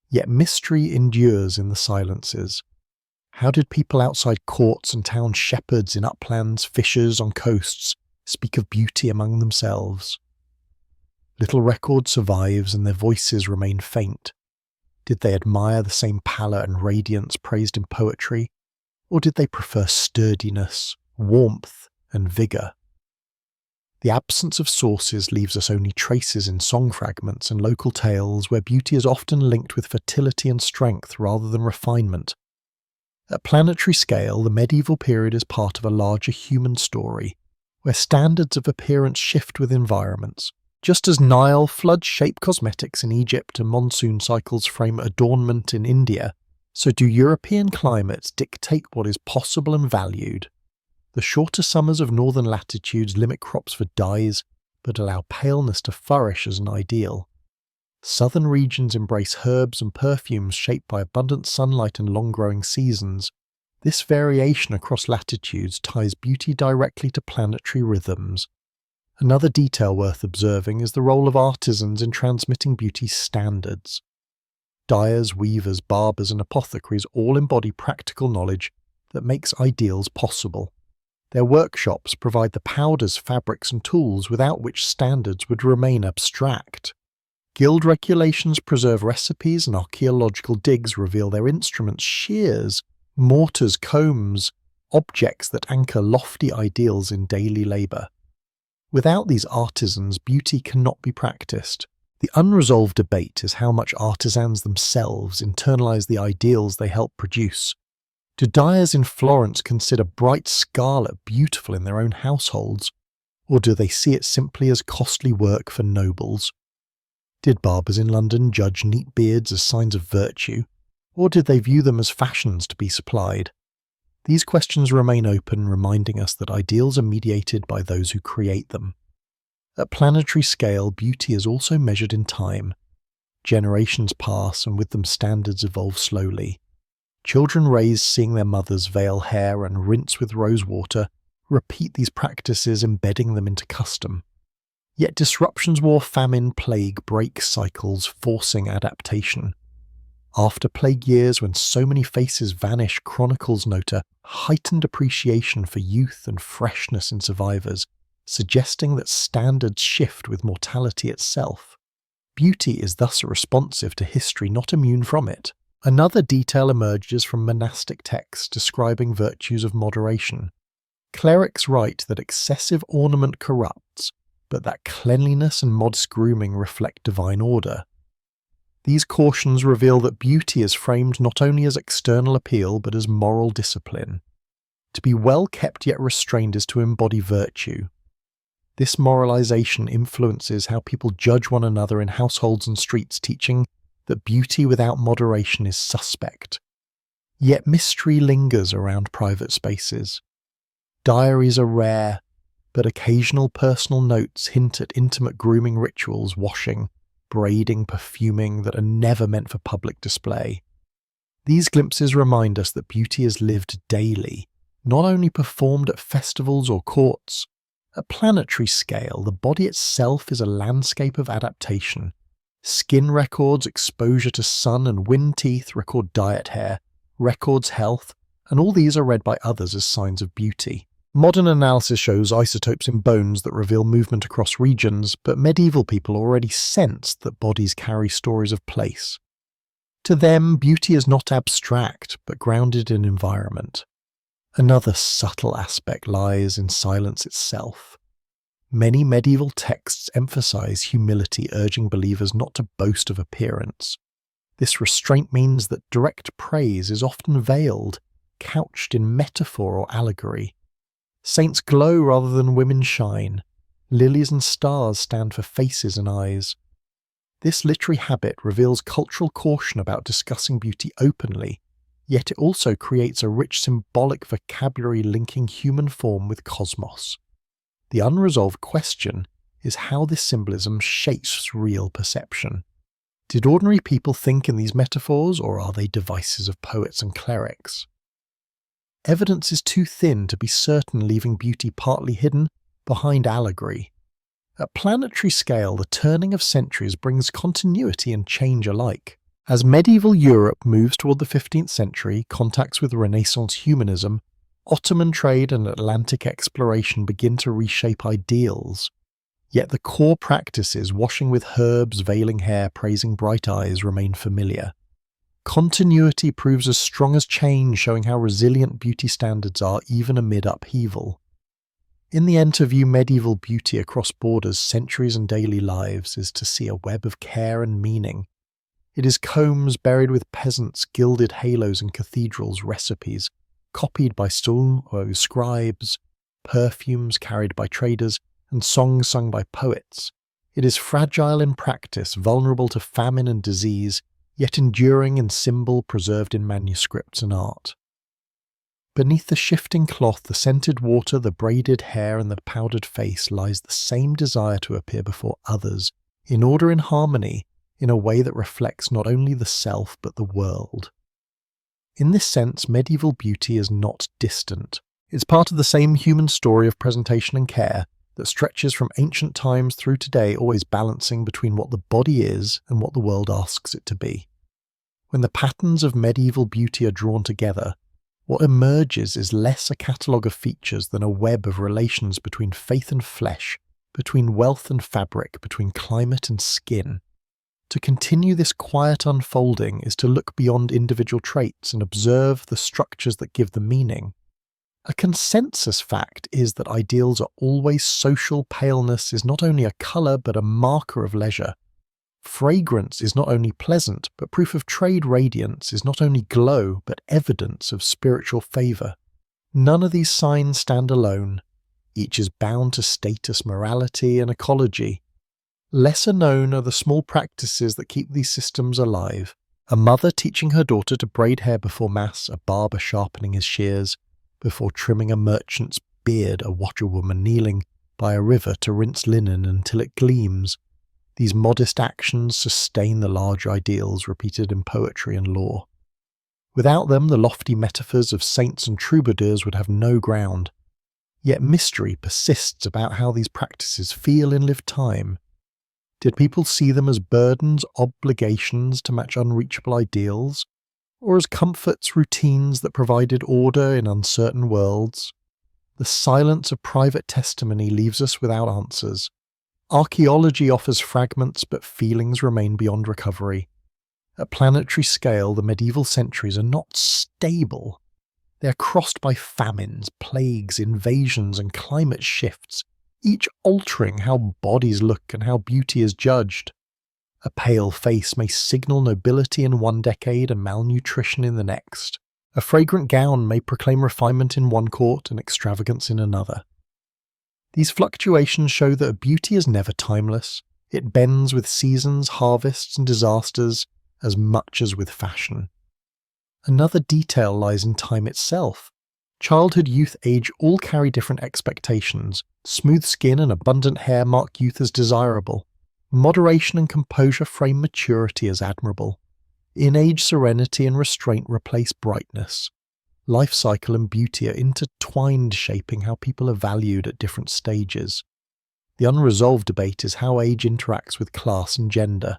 Yet mystery endures in the silences. How did people outside courts and town shepherds in uplands, fishers on coasts, speak of beauty among themselves? Little record survives and their voices remain faint. Did they admire the same pallor and radiance praised in poetry, or did they prefer sturdiness, warmth, and vigour? The absence of sources leaves us only traces in song fragments and local tales where beauty is often linked with fertility and strength rather than refinement. At planetary scale, the medieval period is part of a larger human story, where standards of appearance shift with environments. Just as Nile floods shape cosmetics in Egypt and monsoon cycles frame adornment in India, so do European climates dictate what is possible and valued. The shorter summers of northern latitudes limit crops for dyes, but allow paleness to flourish as an ideal. Southern regions embrace herbs and perfumes shaped by abundant sunlight and long-growing seasons. This variation across latitudes ties beauty directly to planetary rhythms. Another detail worth observing is the role of artisans in transmitting beauty's standards. Dyers, weavers, barbers, and apothecaries all embody practical knowledge that makes ideals possible. Their workshops provide the powders, fabrics, and tools without which standards would remain abstract. Guild regulations preserve recipes, and archaeological digs reveal their instruments, shears, mortars, combs, objects that anchor lofty ideals in daily labour. Without these artisans, beauty cannot be practiced. The unresolved debate is how much artisans themselves internalise the ideals they help produce. Do dyers in Florence consider bright scarlet beautiful in their own households, or do they see it simply as costly work for nobles? Did barbers in London judge neat beards as signs of virtue, or did they view them as fashions to be supplied? These questions remain open, reminding us that ideals are mediated by those who create them. At planetary scale, beauty is also measured in time. Generations pass, and with them standards evolve slowly. Children raised seeing their mothers veil hair and rinse with rose water repeat these practices, embedding them into custom. Yet disruptions, war, famine, plague break cycles, forcing adaptation. After plague years, when so many faces vanish, chronicles note a heightened appreciation for youth and freshness in survivors, suggesting that standards shift with mortality itself. Beauty is thus responsive to history, not immune from it. Another detail emerges from monastic texts describing virtues of moderation. Clerics write that excessive ornament corrupts, but that cleanliness and modest grooming reflect divine order. These cautions reveal that beauty is framed not only as external appeal, but as moral discipline. To be well kept yet restrained is to embody virtue. This moralization influences how people judge one another in households and streets, teaching that beauty without moderation is suspect. Yet mystery lingers around private spaces. Diaries are rare, but occasional personal notes hint at intimate grooming rituals, washing, braiding, perfuming that are never meant for public display. These glimpses remind us that beauty is lived daily, not only performed at festivals or courts. At planetary scale, the body itself is a landscape of adaptation. Skin records exposure to sun and wind teeth record diet hair, records health, and all these are read by others as signs of beauty. Modern analysis shows isotopes in bones that reveal movement across regions, but medieval people already sensed that bodies carry stories of place. To them, beauty is not abstract, but grounded in environment. Another subtle aspect lies in silence itself. Many medieval texts emphasize humility, urging believers not to boast of appearance. This restraint means that direct praise is often veiled, couched in metaphor or allegory. Saints glow rather than women shine. Lilies and stars stand for faces and eyes. This literary habit reveals cultural caution about discussing beauty openly, yet it also creates a rich symbolic vocabulary linking human form with cosmos. The unresolved question is how this symbolism shapes real perception. Did ordinary people think in these metaphors, or are they devices of poets and clerics? Evidence is too thin to be certain, leaving beauty partly hidden behind allegory. At planetary scale, the turning of centuries brings continuity and change alike. As medieval Europe moves toward the 15th century, contacts with Renaissance humanism, Ottoman trade and Atlantic exploration begin to reshape ideals. Yet the core practices, washing with herbs, veiling hair, praising bright eyes, remain familiar. Continuity proves as strong as change, showing how resilient beauty standards are even amid upheaval. In the end, to view medieval beauty across borders, centuries and daily lives is to see a web of care and meaning. It is combs buried with peasants, gilded halos and cathedrals, recipes, copied by scribes, perfumes carried by traders, and songs sung by poets. It is fragile in practice, vulnerable to famine and disease, yet enduring in symbol preserved in manuscripts and art. Beneath the shifting cloth, the scented water, the braided hair and the powdered face lies the same desire to appear before others, in order and harmony, in a way that reflects not only the self but the world. In this sense, medieval beauty is not distant. It's part of the same human story of presentation and care that stretches from ancient times through today, always balancing between what the body is and what the world asks it to be. When the patterns of medieval beauty are drawn together, what emerges is less a catalogue of features than a web of relations between faith and flesh, between wealth and fabric, between climate and skin. To continue this quiet unfolding is to look beyond individual traits and observe the structures that give them meaning. A consensus fact is that ideals are always social. Paleness is not only a colour but a marker of leisure. Fragrance is not only pleasant, but proof of trade. Radiance is not only glow, but evidence of spiritual favour. None of these signs stand alone. Each is bound to status, morality, and ecology. Lesser known are the small practices that keep these systems alive. A mother teaching her daughter to braid hair before mass, a barber sharpening his shears, before trimming a merchant's beard, a washerwoman kneeling by a river to rinse linen until it gleams. These modest actions sustain the large ideals repeated in poetry and lore. Without them, the lofty metaphors of saints and troubadours would have no ground. Yet mystery persists about how these practices feel in lived time. Did people see them as burdens, obligations to match unreachable ideals, or as comforts, routines that provided order in uncertain worlds? The silence of private testimony leaves us without answers. Archaeology offers fragments, but feelings remain beyond recovery. At planetary scale, the medieval centuries are not stable. They are crossed by famines, plagues, invasions, and climate shifts, each altering how bodies look and how beauty is judged. A pale face may signal nobility in one decade and malnutrition in the next. A fragrant gown may proclaim refinement in one court and extravagance in another. These fluctuations show that beauty is never timeless. It bends with seasons, harvests, and disasters as much as with fashion. Another detail lies in time itself. Childhood, youth, age all carry different expectations. Smooth skin and abundant hair mark youth as desirable. Moderation and composure frame maturity as admirable. In age, serenity and restraint replace brightness. Life cycle and beauty are intertwined, shaping how people are valued at different stages. The unresolved debate is how age interacts with class and gender.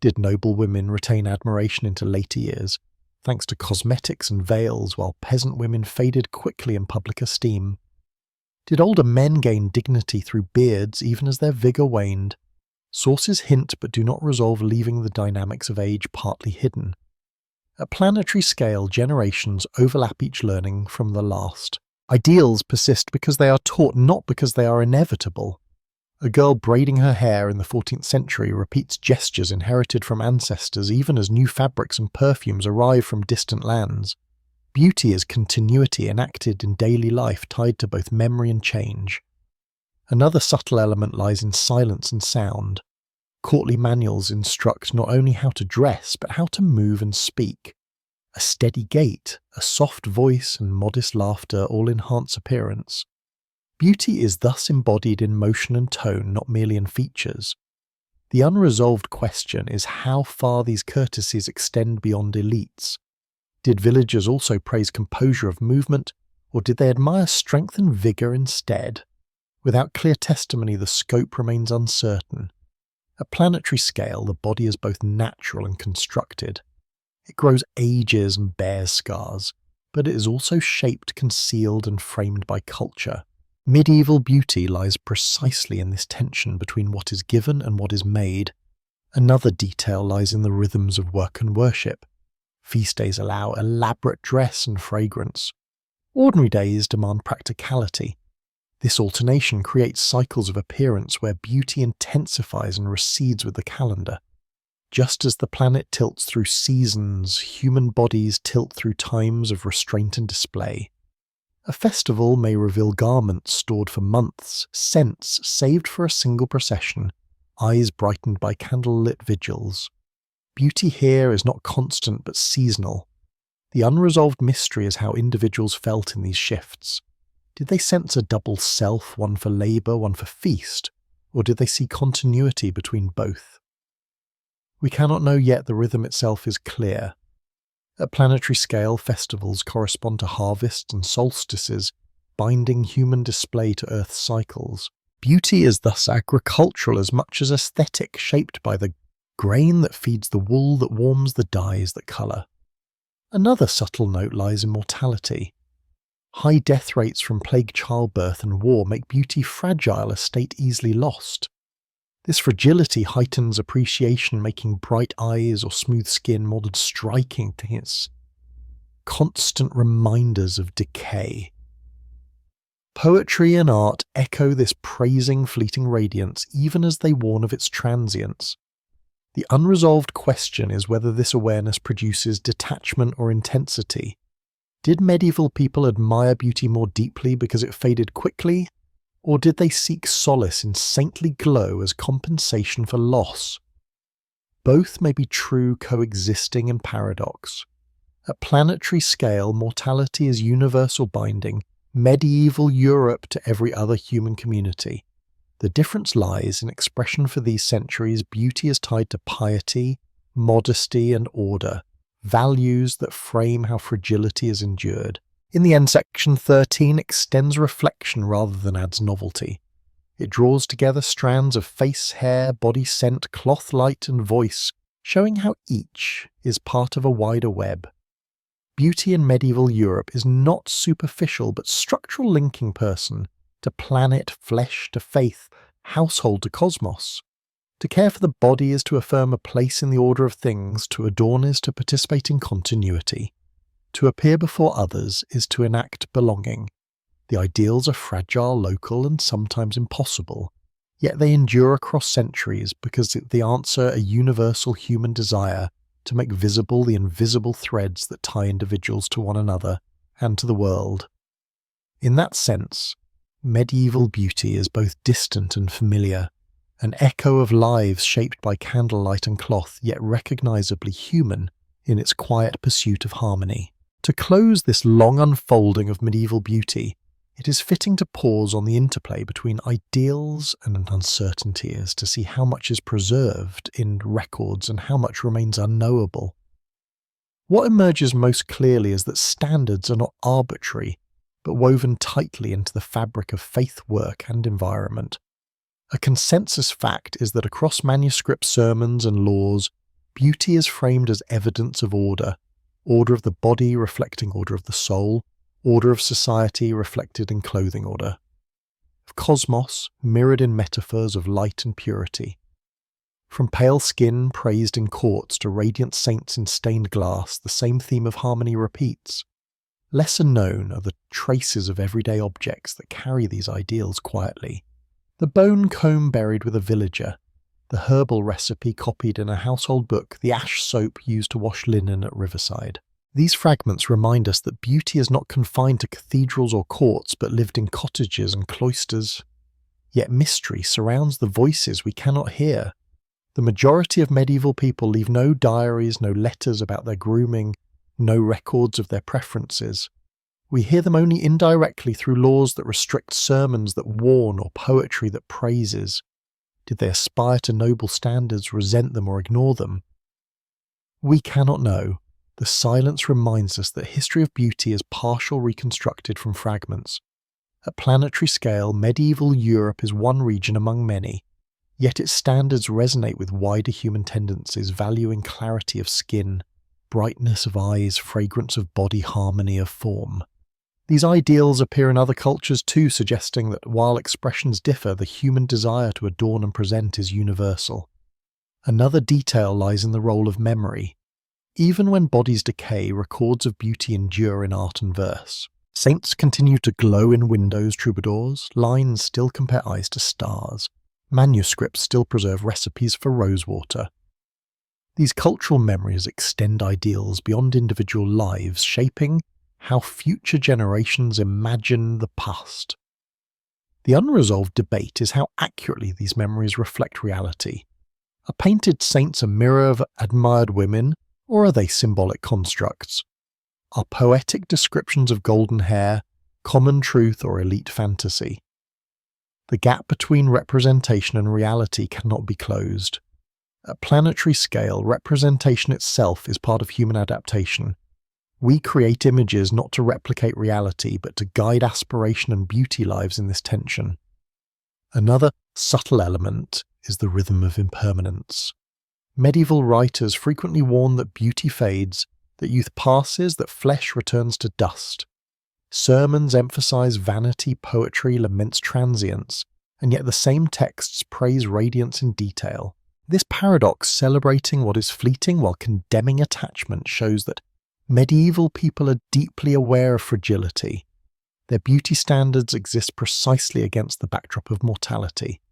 Did noble women retain admiration into later years, thanks to cosmetics and veils, while peasant women faded quickly in public esteem? Did older men gain dignity through beards even as their vigour waned? Sources hint but do not resolve, leaving the dynamics of age partly hidden. At planetary scale, generations overlap, each learning from the last. Ideals persist because they are taught, not because they are inevitable. A girl braiding her hair in the 14th century repeats gestures inherited from ancestors even as new fabrics and perfumes arrive from distant lands. Beauty is continuity enacted in daily life, tied to both memory and change. Another subtle element lies in silence and sound. Courtly manuals instruct not only how to dress, but how to move and speak. A steady gait, a soft voice, and modest laughter all enhance appearance. Beauty is thus embodied in motion and tone, not merely in features. The unresolved question is how far these courtesies extend beyond elites. Did villagers also praise composure of movement, or did they admire strength and vigour instead? Without clear testimony, the scope remains uncertain. At planetary scale, the body is both natural and constructed. It grows ages and bears scars, but it is also shaped, concealed, and framed by culture. Medieval beauty lies precisely in this tension between what is given and what is made. Another detail lies in the rhythms of work and worship. Feast days allow elaborate dress and fragrance. Ordinary days demand practicality. This alternation creates cycles of appearance where beauty intensifies and recedes with the calendar. Just as the planet tilts through seasons, human bodies tilt through times of restraint and display. A festival may reveal garments stored for months, scents saved for a single procession, eyes brightened by candle-lit vigils. Beauty here is not constant but seasonal. The unresolved mystery is how individuals felt in these shifts. Did they sense a double self, one for labour, one for feast, or did they see continuity between both? We cannot know yet. The rhythm itself is clear. At planetary scale, festivals correspond to harvests and solstices, binding human display to Earth's cycles. Beauty is thus agricultural as much as aesthetic, shaped by the grain that feeds the wool that warms the dyes that colour. Another subtle note lies in mortality. High death rates from plague, childbirth and war make beauty fragile, a state easily lost. This fragility heightens appreciation, making bright eyes or smooth skin more than striking things. Constant reminders of decay. Poetry and art echo this praising fleeting radiance even as they warn of its transience. The unresolved question is whether this awareness produces detachment or intensity. Did medieval people admire beauty more deeply because it faded quickly, or did they seek solace in saintly glow as compensation for loss? Both may be true, coexisting in paradox. At planetary scale, mortality is universal binding, medieval Europe to every other human community. The difference lies in expression. For these centuries, beauty is tied to piety, modesty and order, values that frame how fragility is endured. In the end, section 13 extends reflection rather than adds novelty. It draws together strands of face, hair, body scent, cloth, light and voice, showing how each is part of a wider web. Beauty in medieval Europe is not superficial but structural, linking person to planet, flesh to faith, household to cosmos. To care for the body is to affirm a place in the order of things, to adorn is to participate in continuity. To appear before others is to enact belonging. The ideals are fragile, local, and sometimes impossible, yet they endure across centuries because they answer a universal human desire to make visible the invisible threads that tie individuals to one another and to the world. In that sense, medieval beauty is both distant and familiar, an echo of lives shaped by candlelight and cloth, yet recognizably human in its quiet pursuit of harmony. To close this long unfolding of medieval beauty, it is fitting to pause on the interplay between ideals and uncertainty as to see how much is preserved in records and how much remains unknowable. What emerges most clearly is that standards are not arbitrary, but woven tightly into the fabric of faith, work, and environment. A consensus fact is that across manuscript sermons and laws, beauty is framed as evidence of order of the body reflecting order of the soul, order of society reflected in clothing order, of cosmos mirrored in metaphors of light and purity. From pale skin praised in courts to radiant saints in stained glass, the same theme of harmony repeats. Lesser known are the traces of everyday objects that carry these ideals quietly. The bone comb buried with a villager, the herbal recipe copied in a household book, the ash soap used to wash linen at riverside. These fragments remind us that beauty is not confined to cathedrals or courts, but lived in cottages and cloisters. Yet mystery surrounds the voices we cannot hear. The majority of medieval people leave no diaries, no letters about their grooming, no records of their preferences. We hear them only indirectly through laws that restrict, sermons that warn, or poetry that praises. Did they aspire to noble standards, resent them, or ignore them? We cannot know. The silence reminds us that history of beauty is partial reconstructed from fragments. At planetary scale, medieval Europe is one region among many, yet its standards resonate with wider human tendencies, valuing clarity of skin, brightness of eyes, fragrance of body, harmony of form. These ideals appear in other cultures too, suggesting that while expressions differ, the human desire to adorn and present is universal. Another detail lies in the role of memory. Even when bodies decay, records of beauty endure in art and verse. Saints continue to glow in windows, troubadours, lines still compare eyes to stars, manuscripts still preserve recipes for rosewater. These cultural memories extend ideals beyond individual lives, shaping how future generations imagine the past. The unresolved debate is how accurately these memories reflect reality. Are painted saints a mirror of admired women, or are they symbolic constructs? Are poetic descriptions of golden hair common truth or elite fantasy? The gap between representation and reality cannot be closed. At planetary scale, representation itself is part of human adaptation. We create images not to replicate reality, but to guide aspiration and beauty lives in this tension. Another subtle element is the rhythm of impermanence. Medieval writers frequently warn that beauty fades, that youth passes, that flesh returns to dust. Sermons emphasize vanity, poetry laments transience, and yet the same texts praise radiance in detail. This paradox, celebrating what is fleeting while condemning attachment, shows that medieval people are deeply aware of fragility. Their beauty standards exist precisely against the backdrop of mortality.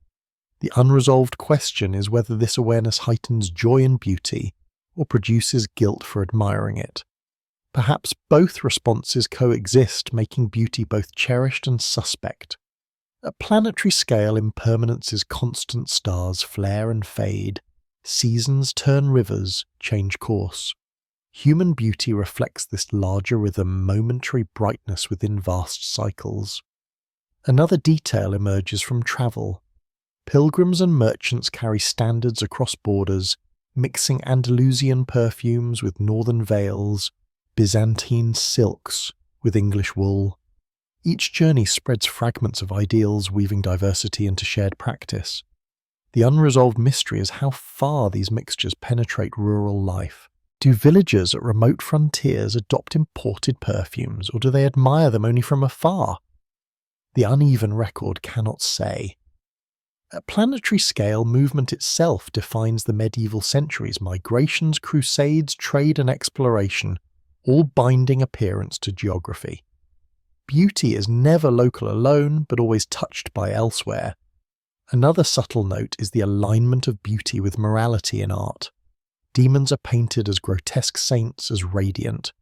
The unresolved question is whether this awareness heightens joy in beauty or produces guilt for admiring it. Perhaps both responses coexist, making beauty both cherished and suspect. At planetary scale, impermanence is constant. Stars flare and fade. Seasons turn rivers, change course. Human beauty reflects this larger rhythm, momentary brightness within vast cycles. Another detail emerges from travel. Pilgrims and merchants carry standards across borders, mixing Andalusian perfumes with northern veils, Byzantine silks with English wool. Each journey spreads fragments of ideals, weaving diversity into shared practice. The unresolved mystery is how far these mixtures penetrate rural life. Do villagers at remote frontiers adopt imported perfumes, or do they admire them only from afar? The uneven record cannot say. At planetary scale, movement itself defines the medieval centuries: migrations, crusades, trade and exploration, all binding appearance to geography. Beauty is never local alone, but always touched by elsewhere. Another subtle note is the alignment of beauty with morality in art. Demons are painted as grotesque, saints as radiant.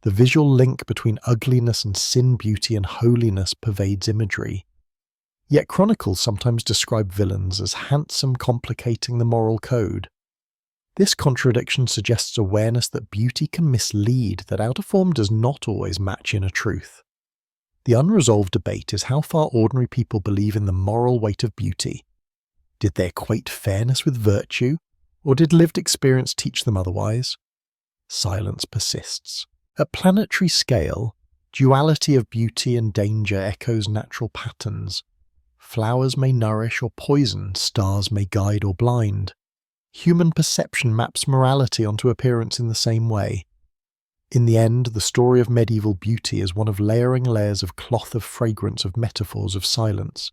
The visual link between ugliness and sin, beauty and holiness pervades imagery. Yet chronicles sometimes describe villains as handsome, complicating the moral code. This contradiction suggests awareness that beauty can mislead, that outer form does not always match inner truth. The unresolved debate is how far ordinary people believe in the moral weight of beauty. Did they equate fairness with virtue, or did lived experience teach them otherwise? Silence persists. At planetary scale, duality of beauty and danger echoes natural patterns. Flowers may nourish or poison, stars may guide or blind. Human perception maps morality onto appearance in the same way. In the end, the story of medieval beauty is one of layering layers of cloth of fragrance of metaphors of silence.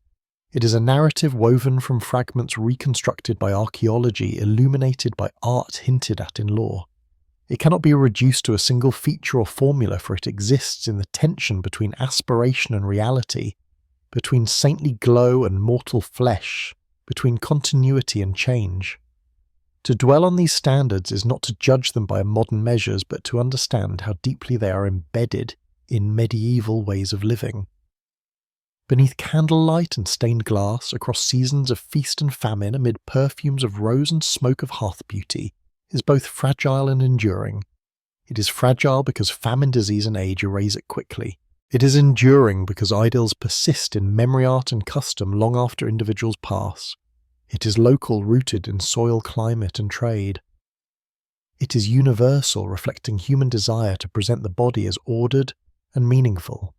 It is a narrative woven from fragments reconstructed by archaeology, illuminated by art hinted at in lore. It cannot be reduced to a single feature or formula, for it exists in the tension between aspiration and reality, between saintly glow and mortal flesh, between continuity and change. To dwell on these standards is not to judge them by modern measures, but to understand how deeply they are embedded in medieval ways of living. Beneath candlelight and stained glass, across seasons of feast and famine, amid perfumes of rose and smoke of hearth beauty, is both fragile and enduring. It is fragile because famine, disease and age erase it quickly. It is enduring because ideals persist in memory, art and custom long after individuals pass. It is local, rooted in soil, climate and trade. It is universal, reflecting human desire to present the body as ordered and meaningful.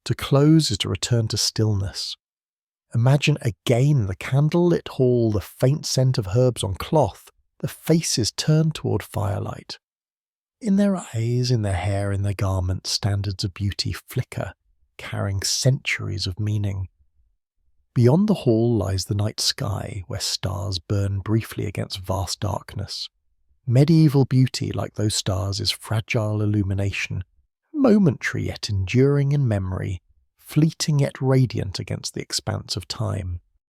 To close is to return to stillness. Imagine again the candlelit hall, the faint scent of herbs on cloth, the faces turned toward firelight. In their eyes, in their hair, in their garments, standards of beauty flicker, carrying centuries of meaning. Beyond the hall lies the night sky, where stars burn briefly against vast darkness. Medieval beauty, like those stars, is fragile illumination, momentary yet enduring in memory, fleeting yet radiant against the expanse of time.